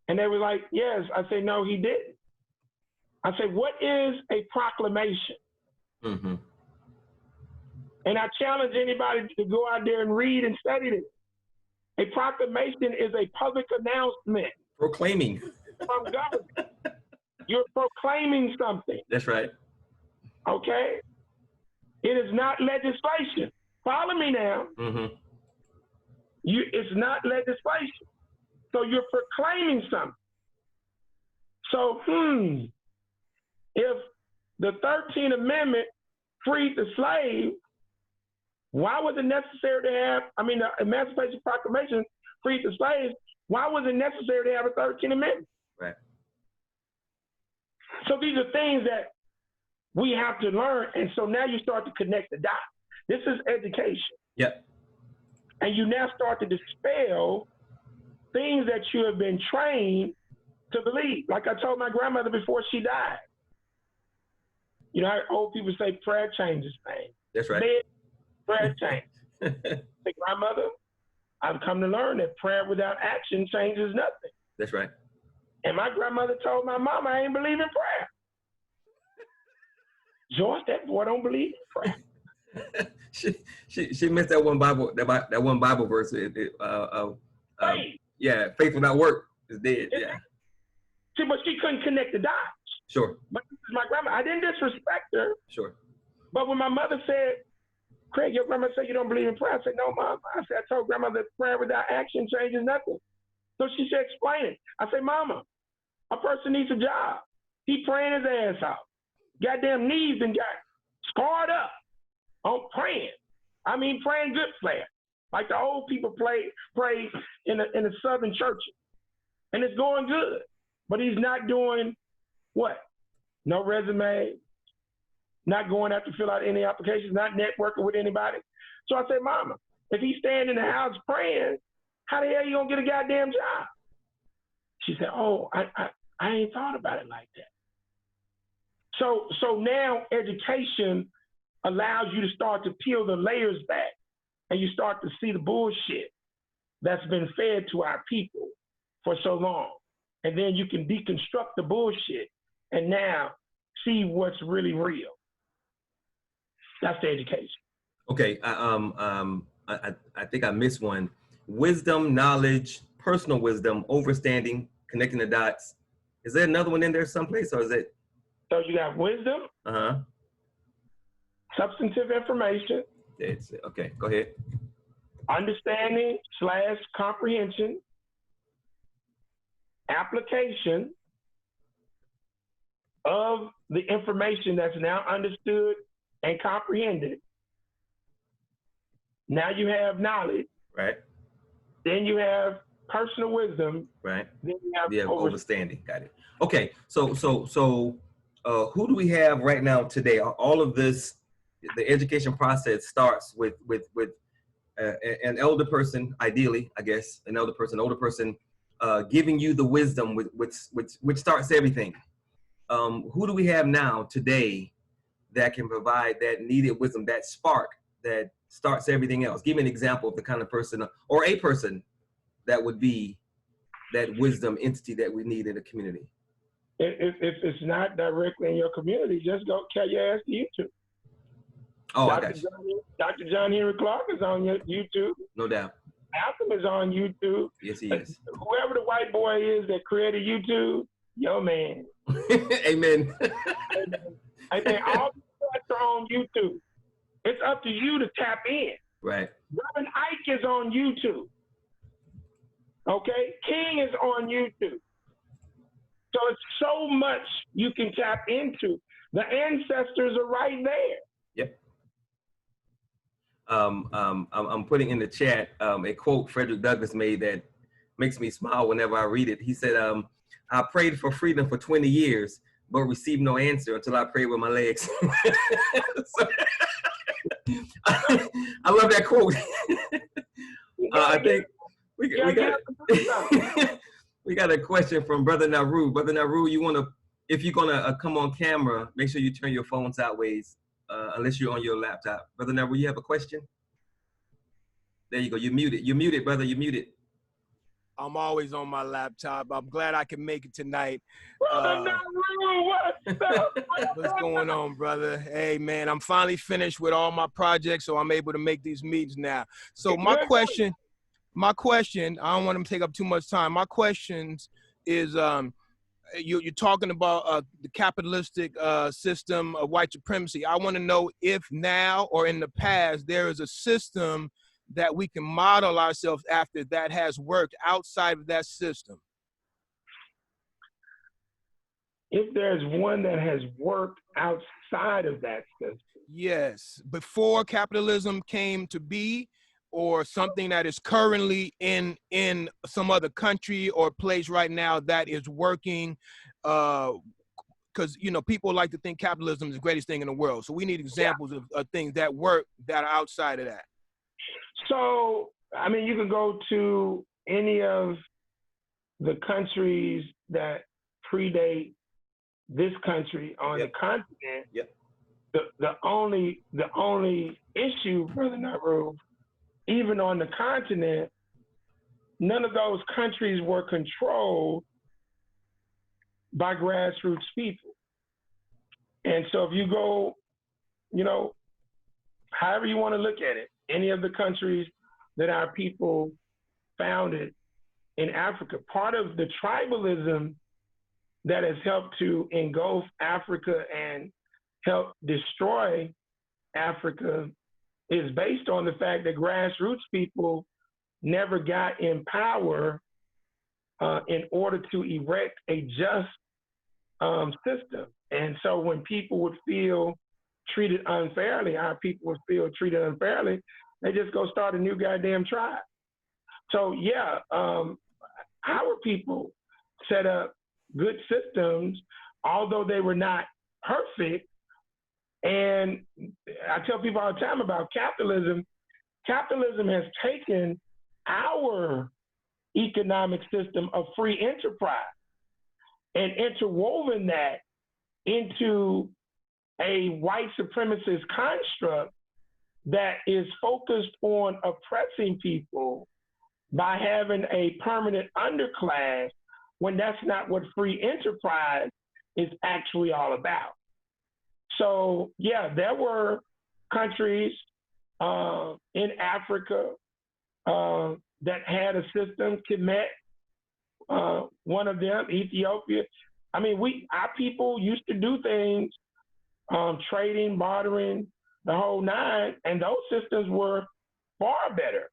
And they were like, yes. I said, no, he didn't. I said, what is a proclamation? Mm-hmm. And I challenge anybody to go out there and read and study this. A proclamation is a public announcement. Proclaiming. From government. You're proclaiming something. That's right. Okay? It is not legislation. Follow me now. Mm-hmm. It's not legislation. So you're proclaiming something. So, if the 13th Amendment freed the slave, why was it necessary to have, the Emancipation Proclamation freed the slaves, why was it necessary to have a 13th Amendment? Right. So these are things that we have to learn, and so now you start to connect the dots. This is education. Yep. And you now start to dispel things that you have been trained to believe. Like I told my grandmother before she died. You know, old people say prayer changes things. That's right. Prayer changes. Say, grandmother, I've come to learn that prayer without action changes nothing. That's right. And my grandmother told my mom, I ain't believe in prayer. George, that boy don't believe in prayer. she missed that one Bible verse. Yeah, faith without work is dead. Yeah. See, but she couldn't connect the dots. Sure. But this is my grandma. I didn't disrespect her. Sure. But when my mother said, Craig, your grandma said you don't believe in prayer. I said, no, Mom. I told grandma that prayer without action changes nothing. So she said, explain it. I said, Mama, a person needs a job. He praying his ass off. Goddamn knees and got scarred up on praying. Praying good prayer. Like the old people pray in the southern churches. And it's going good. But he's not doing what? No resume, not going out to fill out any applications, not networking with anybody. So I said, Mama, if he's staying in the house praying, how the hell you gonna get a goddamn job? She said, oh, I ain't thought about it like that. So now education allows you to start to peel the layers back, and you start to see the bullshit that's been fed to our people for so long. And then you can deconstruct the bullshit and now see what's really real. That's the education. Okay, I'm I think I missed one. Wisdom, knowledge, personal wisdom, overstanding, connecting the dots. Is there another one in there someplace, or is it? So you got wisdom, substantive information, It's okay. Go ahead. understanding / comprehension, application of the information that's now understood and comprehended. Now you have knowledge. Right. Then you have personal wisdom. Right. Then you have overstanding. Got it. Okay. So who do we have right now today? All of this, the education process starts with an elder person, ideally, I guess, an older person, giving you the wisdom which starts everything. Who do we have now today that can provide that needed wisdom, that spark that starts everything else? Give me an example of the kind of person or a person that would be that wisdom entity that we need in the community. If it's not directly in your community, just go carry your ass to YouTube. Oh, I got you. Dr. John Henry Clark is on YouTube. No doubt. Malcolm is on YouTube. Yes, he is. Whoever the white boy is that created YouTube, yo man. Amen. I think all the are on YouTube. It's up to you to tap in. Right. Reverend Ike is on YouTube. Okay? King is on YouTube. So it's so much you can tap into. The ancestors are right there. Yep. I'm putting in the chat a quote Frederick Douglass made that makes me smile whenever I read it. He said, I prayed for freedom for 20 years, but received no answer until I prayed with my legs. So, I love that quote. I think we got a question from Brother Naru. Brother Naru, if you're gonna come on camera, make sure you turn your phone sideways, unless you're on your laptop. Brother Naru, you have a question? There you go. You're muted. You're muted, brother. You're muted. I'm always on my laptop. I'm glad I can make it tonight. What's going on, brother? Hey, man, I'm finally finished with all my projects, so I'm able to make these meetings now. So my question, I don't want to take up too much time. My questions is, you're talking about the capitalistic system of white supremacy. I want to know if now or in the past there is a system that we can model ourselves after that has worked outside of that system. If there's one that has worked outside of that system. Yes, before capitalism came to be, or something that is currently in some other country or place right now that is working, because people like to think capitalism is the greatest thing in the world. So we need examples of things that work that are outside of that. So, I mean, you can go to any of the countries that predate this country on the continent. Yep. The only issue, Brother Naru, even on the continent, none of those countries were controlled by grassroots people. And so if you go, however you want to look at it, any of the countries that our people founded in Africa, part of the tribalism that has helped to engulf Africa and help destroy Africa is based on the fact that grassroots people never got in power in order to erect a just system. And so when people would feel treated unfairly, our people would feel treated unfairly, they just go start a new goddamn tribe. So our people set up good systems, although they were not perfect. And I tell people all the time about capitalism. Capitalism has taken our economic system of free enterprise and interwoven that into a white supremacist construct that is focused on oppressing people by having a permanent underclass when that's not what free enterprise is actually all about. So, there were countries in Africa that had a system. Kemet, one of them, Ethiopia. I mean, our people used to do things, trading, bartering, the whole nine, and those systems were far better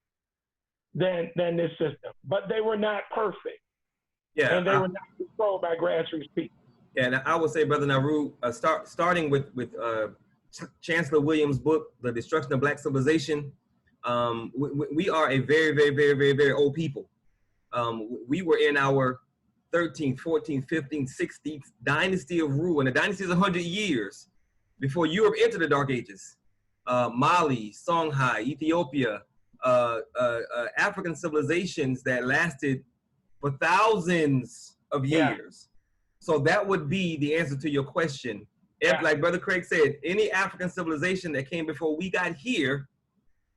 than this system. But they were not perfect. Yeah, and they were not controlled by grassroots people. Yeah, and I would say, Brother Naru, starting with Chancellor Williams' book, The Destruction of Black Civilization, we are a very, very, very, very, very old people. We were in our 13th, 14th, 15th, 16th dynasty of rule, and the dynasty is 100 years before Europe entered the Dark Ages. Mali, Songhai, Ethiopia, African civilizations that lasted for thousands of years. So that would be the answer to your question. If, like Brother Craig said, any African civilization that came before we got here,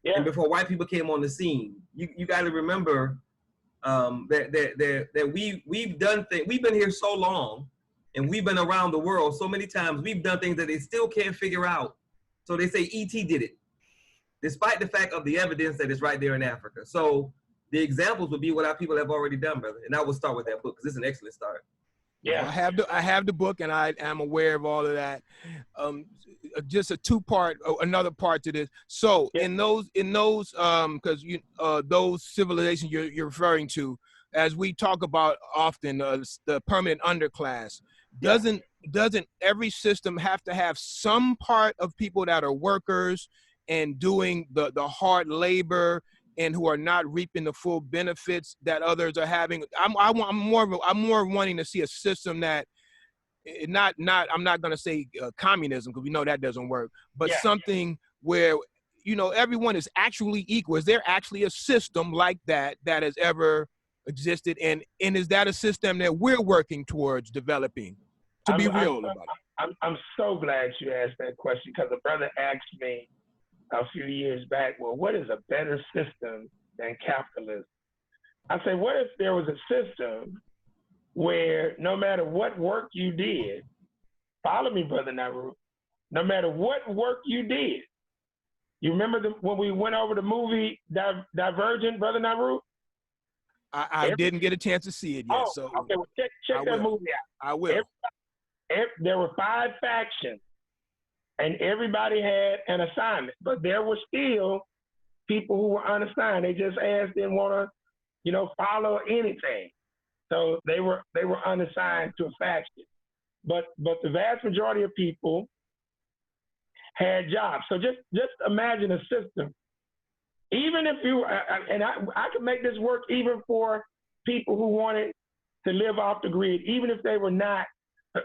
and before white people came on the scene, you got to remember that we've done things. We've been here so long, and we've been around the world so many times. We've done things that they still can't figure out. So they say E.T. did it, despite the fact of the evidence that is right there in Africa. So the examples would be what our people have already done, brother. And I will start with that book because it's an excellent start. Yeah, I have the book, and I am aware of all of that. Just a another part to this. So in those, because those civilizations you're referring to, as we talk about often, the permanent underclass, doesn't every system have to have some part of people that are workers and doing the hard labor, and who are not reaping the full benefits that others are having? I'm more wanting to see a system that I'm not going to say communism, because we know that doesn't work, but something where everyone is actually equal. Is there actually a system like that has ever existed, and is that a system that we're working towards developing? To be real about it. I'm so glad you asked that question, because a brother asked me a few years back, well, what is a better system than capitalism? I said, what if there was a system where no matter what work you did, follow me, Brother Naru, no matter what work you did, you remember when we went over the movie Divergent, Brother Naru? I didn't get a chance to see it yet. Oh, so okay, well, check that movie out. I will. There were 5 factions, and everybody had an assignment, but there were still people who were unassigned. They just didn't want to, follow anything. So they were unassigned to a faction. But the vast majority of people had jobs. So just imagine a system. Even if you, and I could make this work even for people who wanted to live off the grid, even if they were not,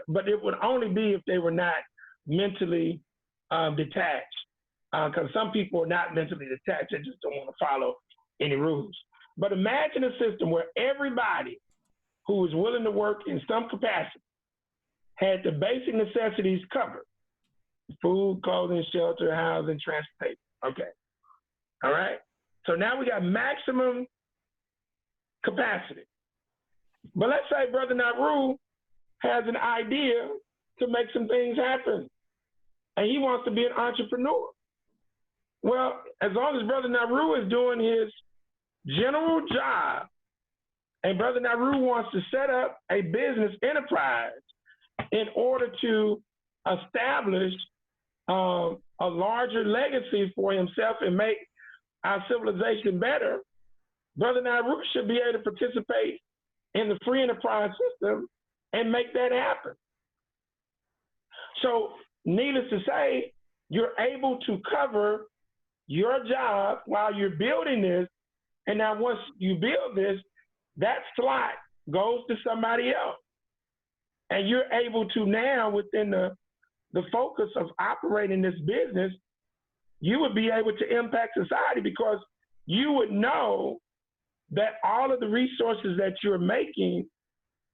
but it would only be if they were not mentally detached, because some people are not mentally detached. They just don't want to follow any rules. But imagine a system where everybody who was willing to work in some capacity had the basic necessities covered: food, clothing, shelter, housing, transportation. Okay. All right. So now we got maximum capacity. But let's say Brother Naru has an idea to make some things happen, and he wants to be an entrepreneur. Well, as long as Brother Naru is doing his general job, and Brother Naru wants to set up a business enterprise in order to establish a larger legacy for himself and make our civilization better, Brother Naru should be able to participate in the free enterprise system and make that happen. So, needless to say, you're able to cover your job while you're building this, and now once you build this, that slot goes to somebody else. And you're able to now, within the focus of operating this business, you would be able to impact society, because you would know that all of the resources that you're making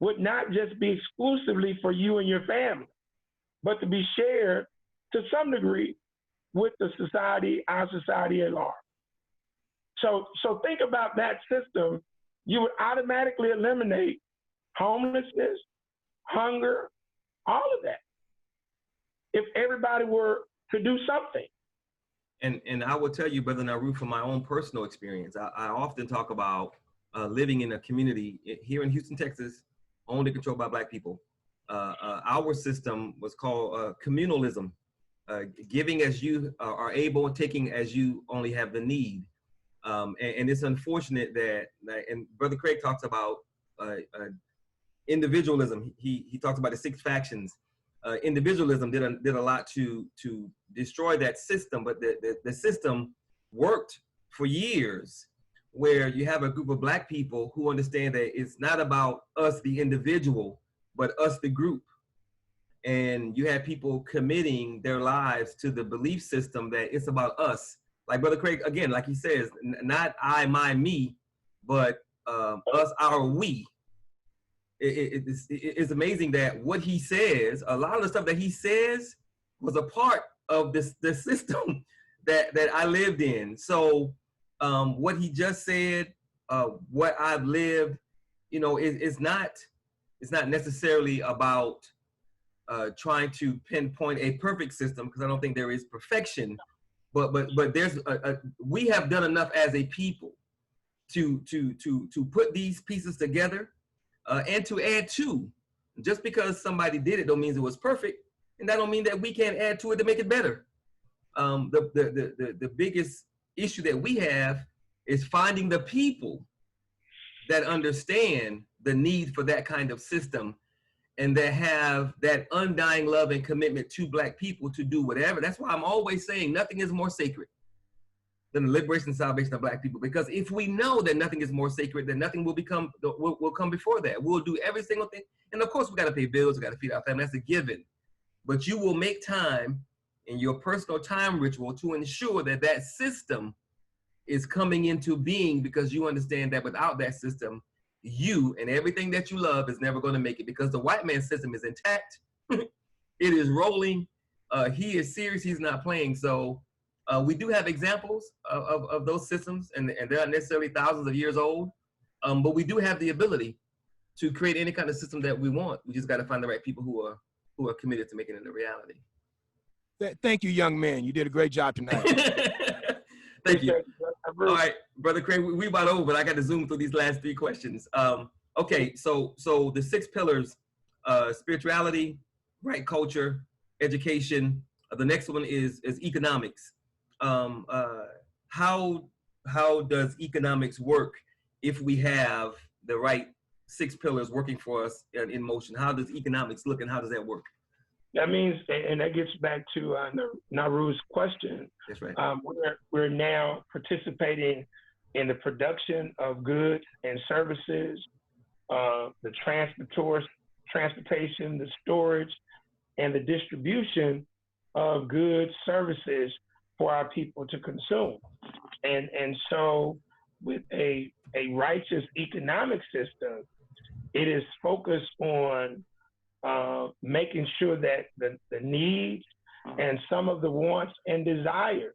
would not just be exclusively for you and your family, but to be shared to some degree with the society, our society at large. So think about that system. You would automatically eliminate homelessness, hunger, all of that, if everybody were to do something. And I will tell you, Brother Naru, from my own personal experience, I often talk about living in a community here in Houston, Texas, owned and controlled by Black people. Our system was called communalism, giving as you are able, taking as you only have the need. And it's unfortunate that, and Brother Craig talks about individualism. He talks about the 6 factions. Individualism did a lot to destroy that system, but the system worked for years, where you have a group of Black people who understand that it's not about us, the individual, but us, the group. And you have people committing their lives to the belief system that it's about us. Like Brother Craig, again, like he says, not I, my, me, but us, our, we. It's amazing that what he says, a lot of the stuff that he says was a part of this system that I lived in. So what he just said, what I've lived, you know, it's not necessarily about trying to pinpoint a perfect system, because I don't think there is perfection, but there's we have done enough as a people to put these pieces together. And to add to. Just because somebody did it don't mean it was perfect, and that don't mean that we can't add to it to make it better. The biggest issue that we have is finding the people that understand the need for that kind of system, and that have that undying love and commitment to Black people to do whatever. That's why I'm always saying nothing is more sacred than the liberation and salvation of Black people. Because if we know that nothing is more sacred, then nothing will come before that. We'll do every single thing. And of course, we got to pay bills, we got to feed our family. That's a given. But you will make time in your personal time ritual to ensure that that system is coming into being, because you understand that without that system, you and everything that you love is never going to make it, because the white man's system is intact. It is rolling. He is serious. He's not playing. So we do have examples of those systems, and they're not necessarily thousands of years old, but we do have the ability to create any kind of system that we want. We just got to find the right people who are committed to making it a reality. Thank you, young man. You did a great job tonight. Thank you. All right, Brother Craig, we about over, but I got to zoom through these last 3 questions. Okay, so the 6 pillars: spirituality, right culture, education. The next one is economics. How does economics work if we have the right 6 pillars working for us in motion? How does economics look, and how does that work? That means, and that gets back to Naru's question. That's right. We're now participating in the production of goods and services, the transportation, the storage, and the distribution of goods, services for our people to consume. And so with a righteous economic system, it is focused on making sure that the needs and some of the wants and desires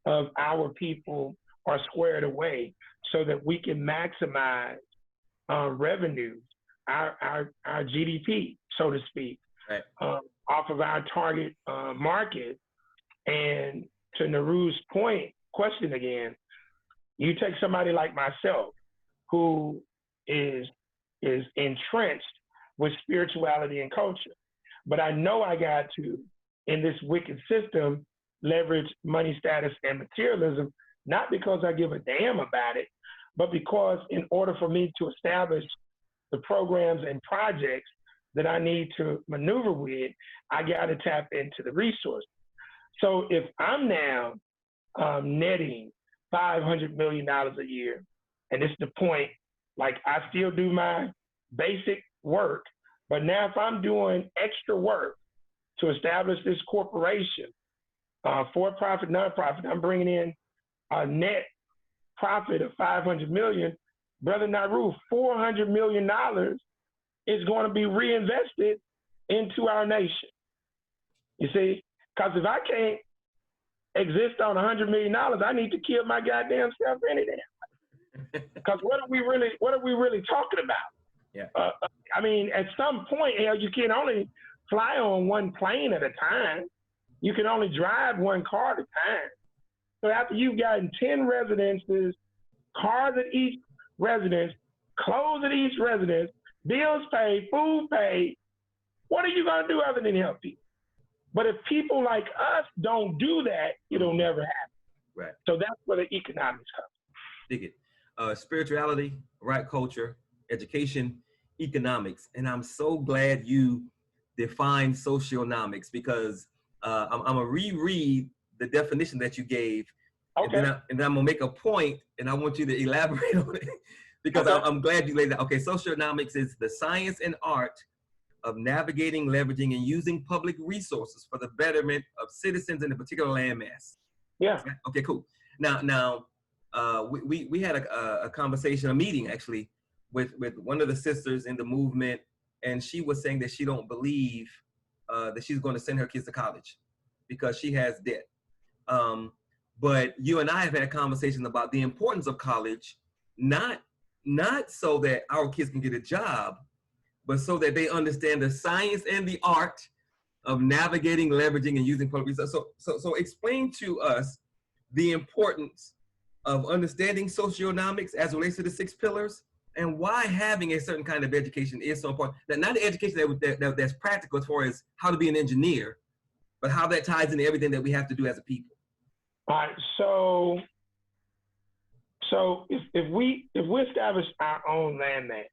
of our people are squared away, so that we can maximize revenues, our GDP, so to speak, right, off of our target market. And to Naru's question again, you take somebody like myself who is entrenched with spirituality and culture, but I know I got to, in this wicked system, leverage money, status, and materialism, not because I give a damn about it, but because in order for me to establish the programs and projects that I need to maneuver with, I got to tap into the resources. So if I'm now netting $500 million a year, and it's the point, like I still do my basic work, but now if I'm doing extra work to establish this corporation, for-profit, non-profit, I'm bringing in a net profit of $500 million. Brother Naru, $400 million is going to be reinvested into our nation. You see, because if I can't exist on $100 million, I need to kill my goddamn self any damn. Because what are we really talking about? Yeah. I mean, at some point, you can only fly on one plane at a time. You can only drive one car at a time. So after you've gotten 10 residences, cars at each residence, clothes at each residence, bills paid, food paid, what are you going to do other than help people? But if people like us don't do that, it'll never happen. Right. So that's where the economics comes. Dig it. Spirituality, right culture, education, economics. And I'm so glad you defined socionomics, because I'm going to reread the definition that you gave. Okay. And then I'm going to make a point, and I want you to elaborate on it, because Okay. I'm glad you laid that. Okay, socionomics is the science and art of navigating, leveraging, and using public resources for the betterment of citizens in a particular landmass. Yeah. Okay, cool. Now, we had a conversation, a meeting actually, with one of the sisters in the movement, and she was saying that she don't believe that she's going to send her kids to college because she has debt. But you and I have had a conversation about the importance of college, not so that our kids can get a job, but so that they understand the science and the art of navigating, leveraging, and using public resources. So explain to us the importance of understanding socioeconomics as it relates to the 6 pillars, and why having a certain kind of education is so important. Not the education that's practical as far as how to be an engineer, but how that ties into everything that we have to do as a people. All right. So if we establish our own landmass,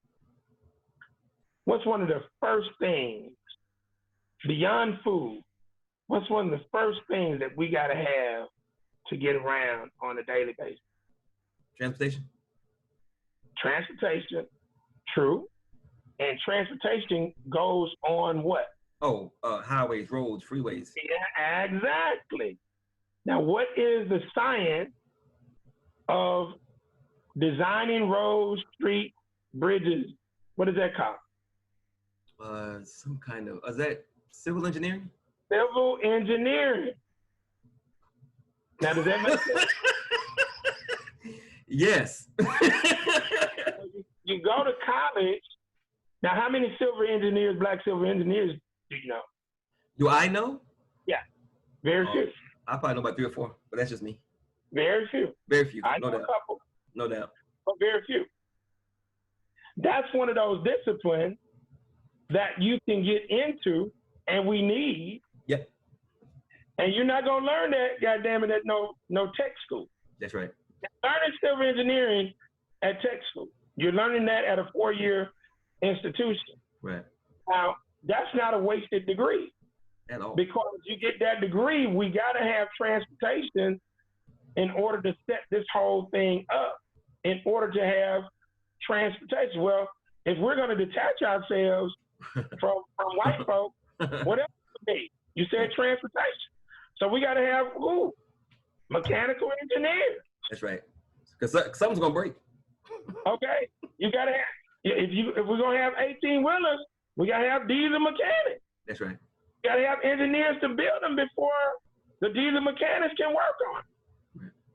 what's one of the first things beyond food? What's one of the first things that we got to have to get around on a daily basis? Transportation. Transportation, true. And transportation goes on what? Oh, highways, roads, freeways. Yeah, exactly. Now, what is the science of designing roads, streets, bridges? What is that called? Some kind of, is that civil engineering? Civil engineering. Now, does that make sense? Yes. You go to college. Now, how many black civil engineers do you know? Do I know? Yeah, very few. I probably know about 3 or 4, but that's just me. Very few. Very few. I No know doubt. a couple. No doubt. But very few. That's one of those disciplines that you can get into and we need. Yep. And you're not going to learn that, goddammit, at no tech school. That's right. You're learning civil engineering at tech school. You're learning that at a 4-year institution. Right. Now, that's not a wasted degree. At all. Because you get that degree, we got to have transportation in order to set this whole thing up, in order to have transportation. Well, if we're going to detach ourselves from white folk, what else would be? You said transportation. So we got to have who? Mechanical engineers. That's right. Because something's going to break. Okay. You got to have, if we're going to have 18-wheelers, we got to have diesel mechanics. That's right. You got to have engineers to build them before the diesel mechanics can work on it.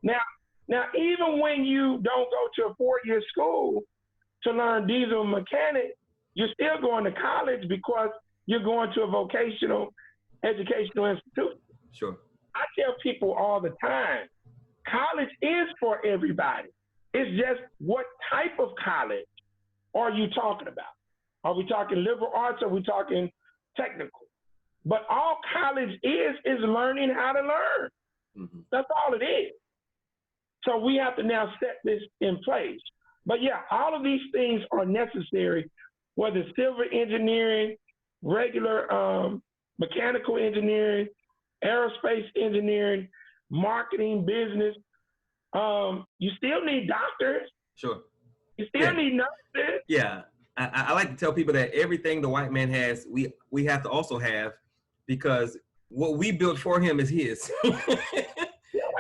Right. Now, even when you don't go to a 4-year school to learn diesel mechanics, you're still going to college because you're going to a vocational educational institution. Sure. I tell people all the time, college is for everybody. It's just what type of college are you talking about? Are we talking liberal arts? Or are we talking technical? But all college is learning how to learn. Mm-hmm. That's all it is. So we have to now set this in place. But yeah, all of these things are necessary, whether it's civil engineering, regular mechanical engineering, aerospace engineering, marketing, business. You still need doctors. Sure. You still need nurses. Yeah. I like to tell people that everything the white man has, we have to also have, because what we built for him is his.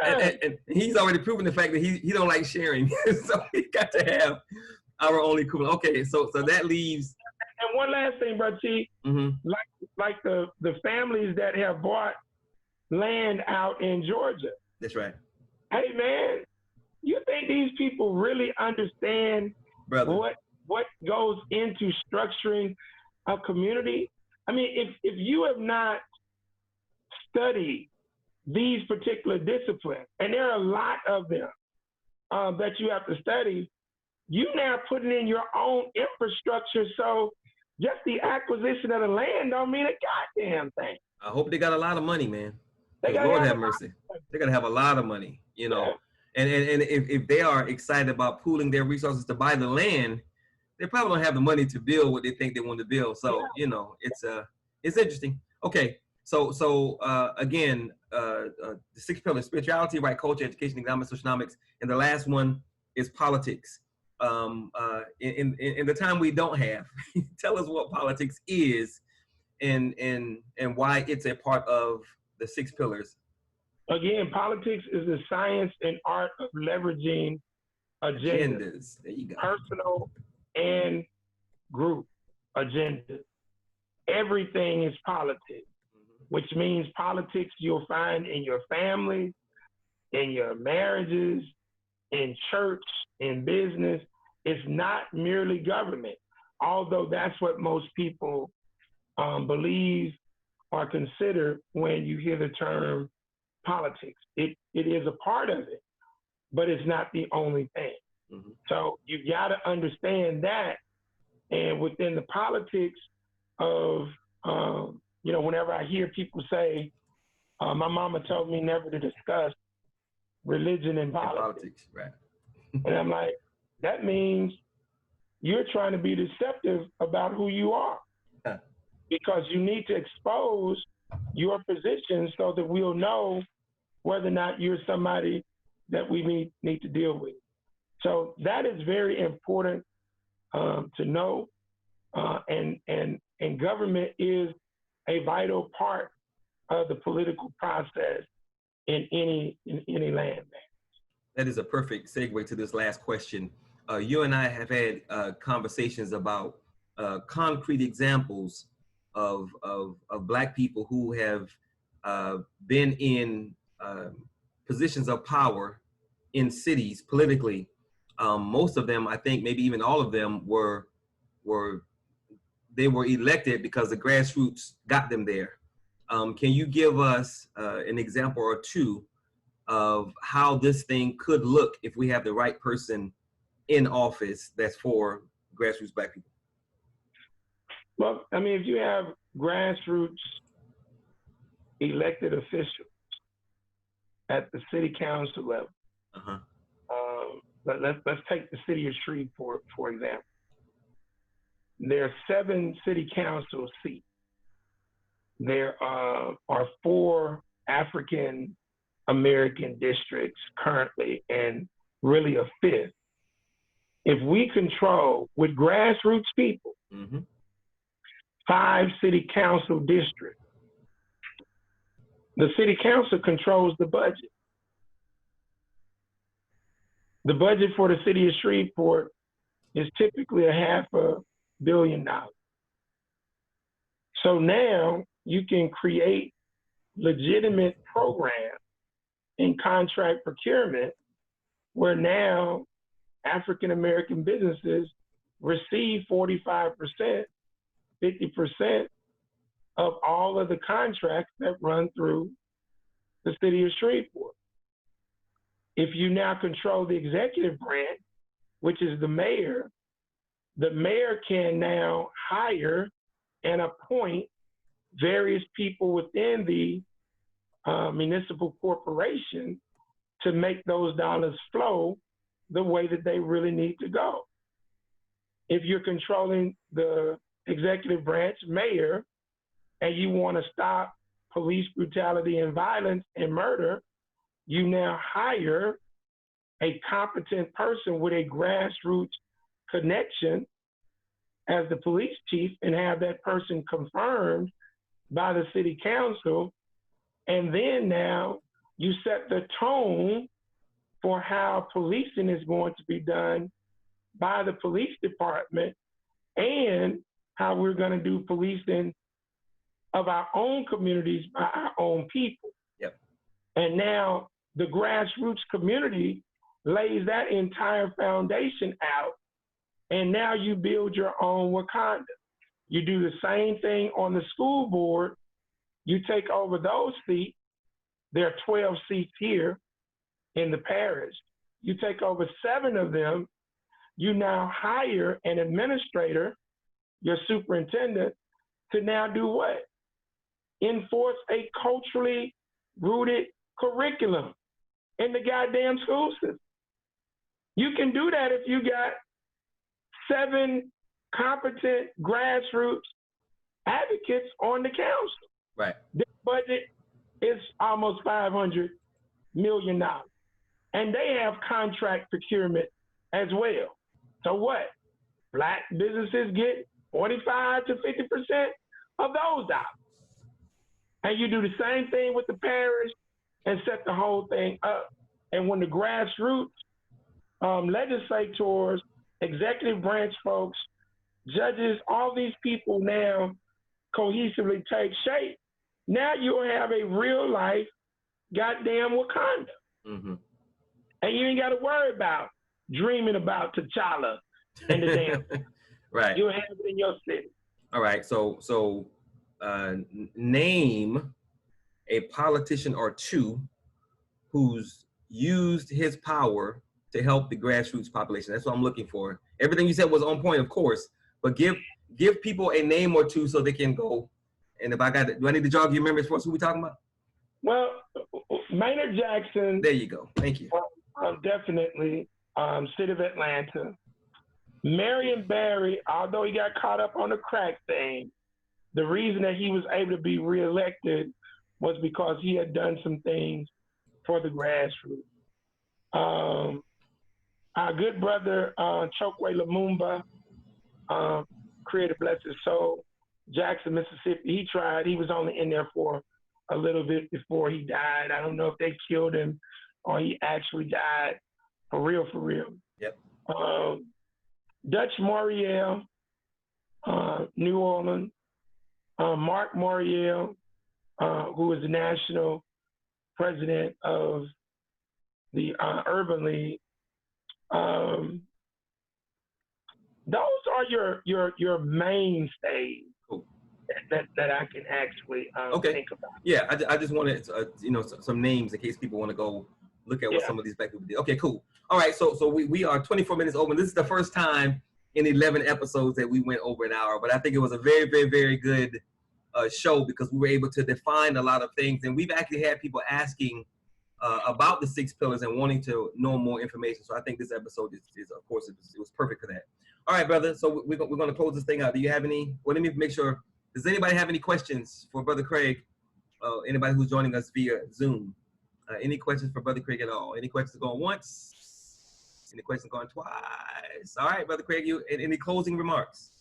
and he's already proven the fact that he don't like sharing. So we got to have our own equivalent. Okay, so that leaves. And one last thing, Brother T, like the families that have bought land out in Georgia. That's right. Hey man, you think these people really understand what goes into structuring a community? I mean, if you have not studied these particular disciplines, and there are a lot of them that you have to study, you now putting in your own infrastructure. So just the acquisition of the land don't mean a goddamn thing. I hope they got a lot of money, man. They Because gotta Lord have have a mercy. They're gonna have a lot of money, you know. Yeah. And if they are excited about pooling their resources to buy the land, they probably don't have the money to build what they think they want to build. So, you know, it's interesting. Okay. So again, the 6 pillars: spirituality, right, culture, education, economics, socioeconomics, and the last one is politics. In the time we don't have, tell us what politics is and why it's a part of the 6 pillars. Again, politics is the science and art of leveraging agendas. There you go. Personal and group agendas. Everything is politics, which means politics you'll find in your family, in your marriages, in church, in business. It's not merely government, although that's what most people believe or consider when you hear the term politics. It is a part of it, but it's not the only thing. Mm-hmm. So you got to understand that. And within the politics of, you know, whenever I hear people say, my mama told me never to discuss religion and politics. Right. And I'm like, that means you're trying to be deceptive about who you are. Huh. Because you need to expose your position so that we'll know whether or not you're somebody that we need to deal with. So that is very important to know. And government is a vital part of the political process in any land. That is a perfect segue to this last question. You and I have had conversations about concrete examples of Black people who have been in positions of power in cities politically. Most of them, I think, maybe even all of them, were elected because the grassroots got them there. Can you give us an example or two of how this thing could look if we have the right person in office that's for grassroots Black people? Well, I mean, if you have grassroots elected officials at the city council level, let's take the city of Shreveport, for example. There are 7 city council seats. There are 4 African American districts currently, and really a 5th. If we control, with grassroots people, 5 city council districts, the city council controls the budget. The budget for the city of Shreveport is typically $500 million. So now you can create legitimate programs in contract procurement where now African American businesses receive 45%, 50% of all of the contracts that run through the city of Shreveport. If you now control the executive branch, which is the mayor can now hire and appoint various people within the municipal corporation to make those dollars flow the way that they really need to go. If you're controlling the executive branch, mayor, and you want to stop police brutality and violence and murder, you now hire a competent person with a grassroots connection as the police chief and have that person confirmed by the city council. And then now you set the tone for how policing is going to be done by the police department and how we're going to do policing of our own communities by our own people. Yep. And now the grassroots community lays that entire foundation out, and now you build your own Wakanda. You do the same thing on the school board. You take over those seats, There are 12 seats here in the parish. You take over 7 of them, you now hire an administrator, your superintendent, to now do what? Enforce a culturally rooted curriculum in the goddamn school system. You can do that if you got 7 competent grassroots advocates on the council. Right. Their budget is almost $500 million. And they have contract procurement as well. So what? Black businesses get 45 to 50% of those dollars. And you do the same thing with the parish and set the whole thing up. And when the grassroots legislators, executive branch folks, judges, all these people now cohesively take shape, now you'll have a real life goddamn Wakanda. Mm-hmm. And you ain't got to worry about dreaming about T'Challa and the damn. Right. You'll have it in your city. All right. So name a politician or two who's used his power to help the grassroots population. That's what I'm looking for. Everything you said was on point, of course, but give people a name or two so they can go. And if I got it, do I need to jog your memories for us? Who we talking about? Well, Maynard Jackson. There you go. Thank you. Definitely. City of Atlanta. Marion Barry, although he got caught up on the crack thing, the reason that he was able to be reelected was because he had done some things for the grassroots. Our good brother, Chokwe Lumumba, created Bless His Soul, Jackson, Mississippi. He tried. He was only in there for a little bit before he died. I don't know if they killed him or he actually died for real, for real. Yep. Dutch Moriel, New Orleans. Mark Moriel, who is the national president of the Urban League. Those are your mainstays. Cool. that I can actually think about. Yeah, I just wanted some names in case people want to go look at what some of these black people did. Okay, cool. All right, so we are 24 minutes over. This is the first time in 11 episodes that we went over an hour, but I think it was a very, very, very good show because we were able to define a lot of things, and we've actually had people asking about the 6 pillars and wanting to know more information. So I think this episode is of course, it was perfect for that. All right, brother. So we're going to close this thing out. Do you have any? Well, let me make sure. Does anybody have any questions for Brother Craig? Anybody who's joining us via Zoom? Any questions for Brother Craig at all? Any questions going once? Any questions going twice? All right, Brother Craig. You any closing remarks?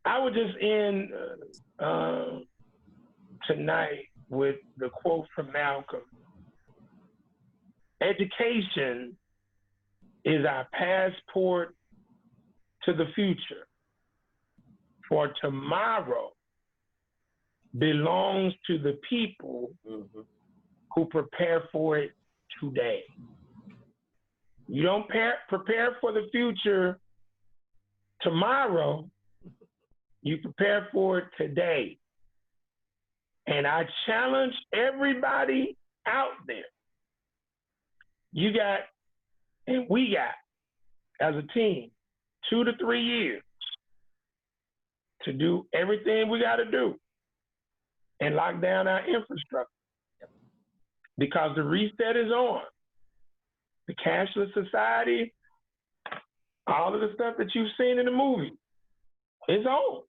I would just end tonight with the quote from Malcolm. Education is our passport to the future, for tomorrow belongs to the people who prepare for it today. You don't prepare for the future tomorrow, you prepare for it today. And I challenge everybody out there. You got, and we got, as a team, 2 to 3 years to do everything we got to do and lock down our infrastructure. Because the reset is on. The cashless society, all of the stuff that you've seen in the movie is on.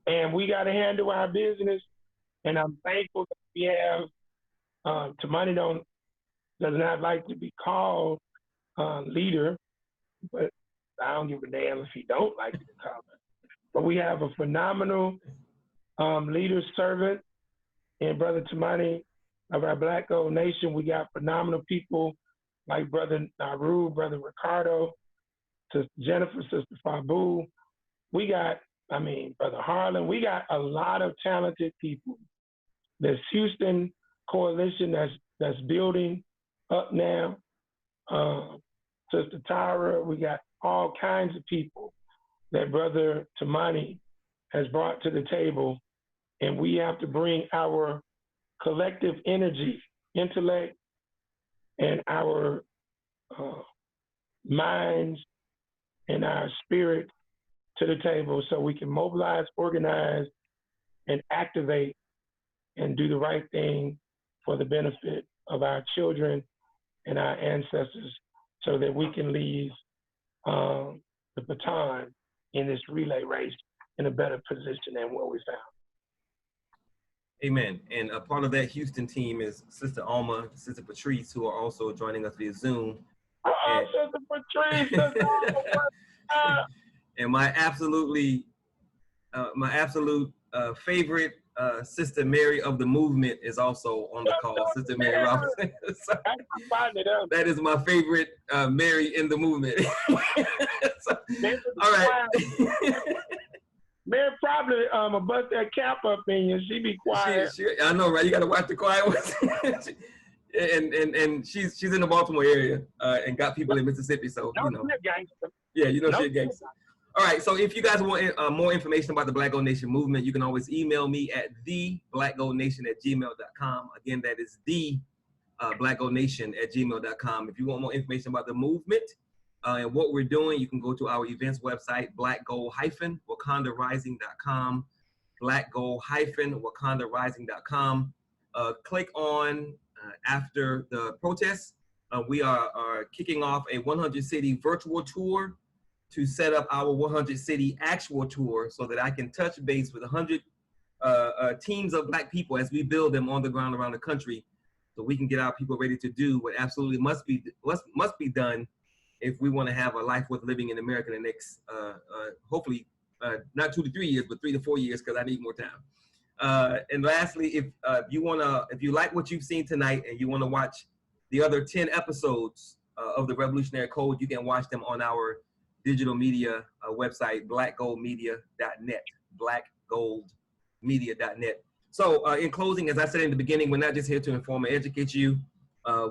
And we got to handle our business. And I'm thankful that we have, Tamani does not like to be called leader, but I don't give a damn if he don't like to be called. But we have a phenomenal leader servant in Brother Tamani of our Black Gold Nation. We got phenomenal people like Brother Naru, Brother Ricardo, Sister Jennifer, Sister Fabu. We got, Brother Harlan. We got a lot of talented people. This Houston coalition that's building up now. Sister Tyra, we got all kinds of people that Brother Tamani has brought to the table, and we have to bring our collective energy, intellect, and our minds and our spirit to the table so we can mobilize, organize, and activate and do the right thing for the benefit of our children and our ancestors so that we can leave the baton in this relay race in a better position than what we found. Amen. And a part of that Houston team is Sister Alma, Sister Patrice, who are also joining us via Zoom. Oh, Sister Patrice, Sister Alma, and my absolute favorite Sister Mary of the movement is also on the call. Sister Mary Robinson. So, that is my favorite Mary in the movement. So, all right. Mary probably bust that cap up in you. She be quiet. I know, right? You got to watch the quiet ones. and she's in the Baltimore area and got people in Mississippi. So you know, yeah, you know, she's a gangster. All right. So if you guys want more information about the Black Gold Nation movement, you can always email me at theblackgoldnation@gmail.com. Again, that is theblackgoldnation@gmail.com. If you want more information about the movement and what we're doing, you can go to our events website, blackgold-wakandarising.com, blackgold-wakandarising.com. Click on after the protests. We are kicking off a 100 city virtual tour to set up our 100 city actual tour so that I can touch base with 100 teams of Black people as we build them on the ground around the country, so we can get our people ready to do what absolutely must be done if we want to have a life worth living in America in the next, hopefully, not 2 to 3 years, but 3 to 4 years, because I need more time. And lastly, if you like what you've seen tonight and you want to watch the other 10 episodes of the Revolutionary Code, you can watch them on our digital media website, blackgoldmedia.net, blackgoldmedia.net. So in closing, as I said in the beginning, we're not just here to inform and educate you.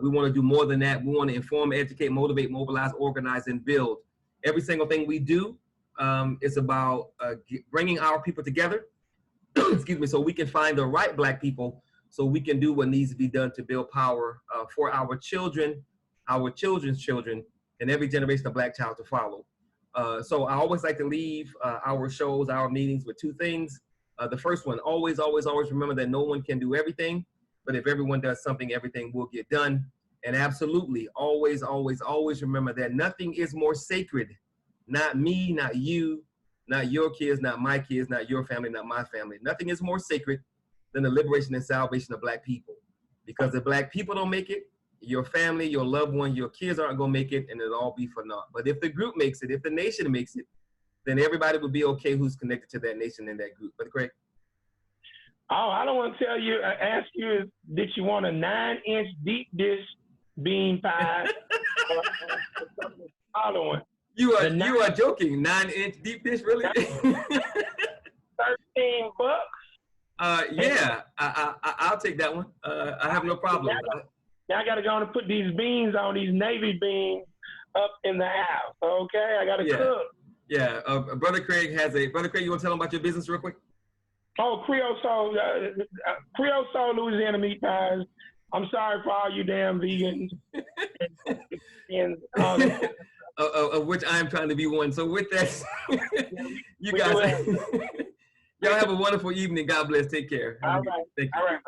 We want to do more than that. We want to inform, educate, motivate, mobilize, organize, and build. Every single thing we do is about bringing our people together, excuse me, so we can find the right Black people, so we can do what needs to be done to build power for our children, our children's children, and every generation of Black child to follow. So I always like to leave our shows, our meetings with two things. The first one, always, always, always remember that no one can do everything, but if everyone does something, everything will get done. And absolutely, always, always, always remember that nothing is more sacred. Not me, not you, not your kids, not my kids, not your family, not my family. Nothing is more sacred than the liberation and salvation of Black people. Because if Black people don't make it, your family, your loved one, your kids aren't gonna make it, and it'll all be for naught. But if the group makes it, if the nation makes it, then everybody will be okay who's connected to that nation and that group. Brother Craig? Oh, I don't want to tell you, ask you, did you want a 9-inch deep dish bean pie? You are joking. 9-inch deep dish, really? $13. Yeah, I'll take that one. I have no problem. Now I got to go and put these beans on, these navy beans up in the house. Okay, I got to cook. Yeah, Brother Craig, you want to tell them about your business real quick? Oh, Creole Soul Louisiana meat pies. I'm sorry for all you damn vegans. Of which I am trying to be one. So with that, you guys, y'all have a wonderful evening. God bless. Take care. All right. Thank you. All right.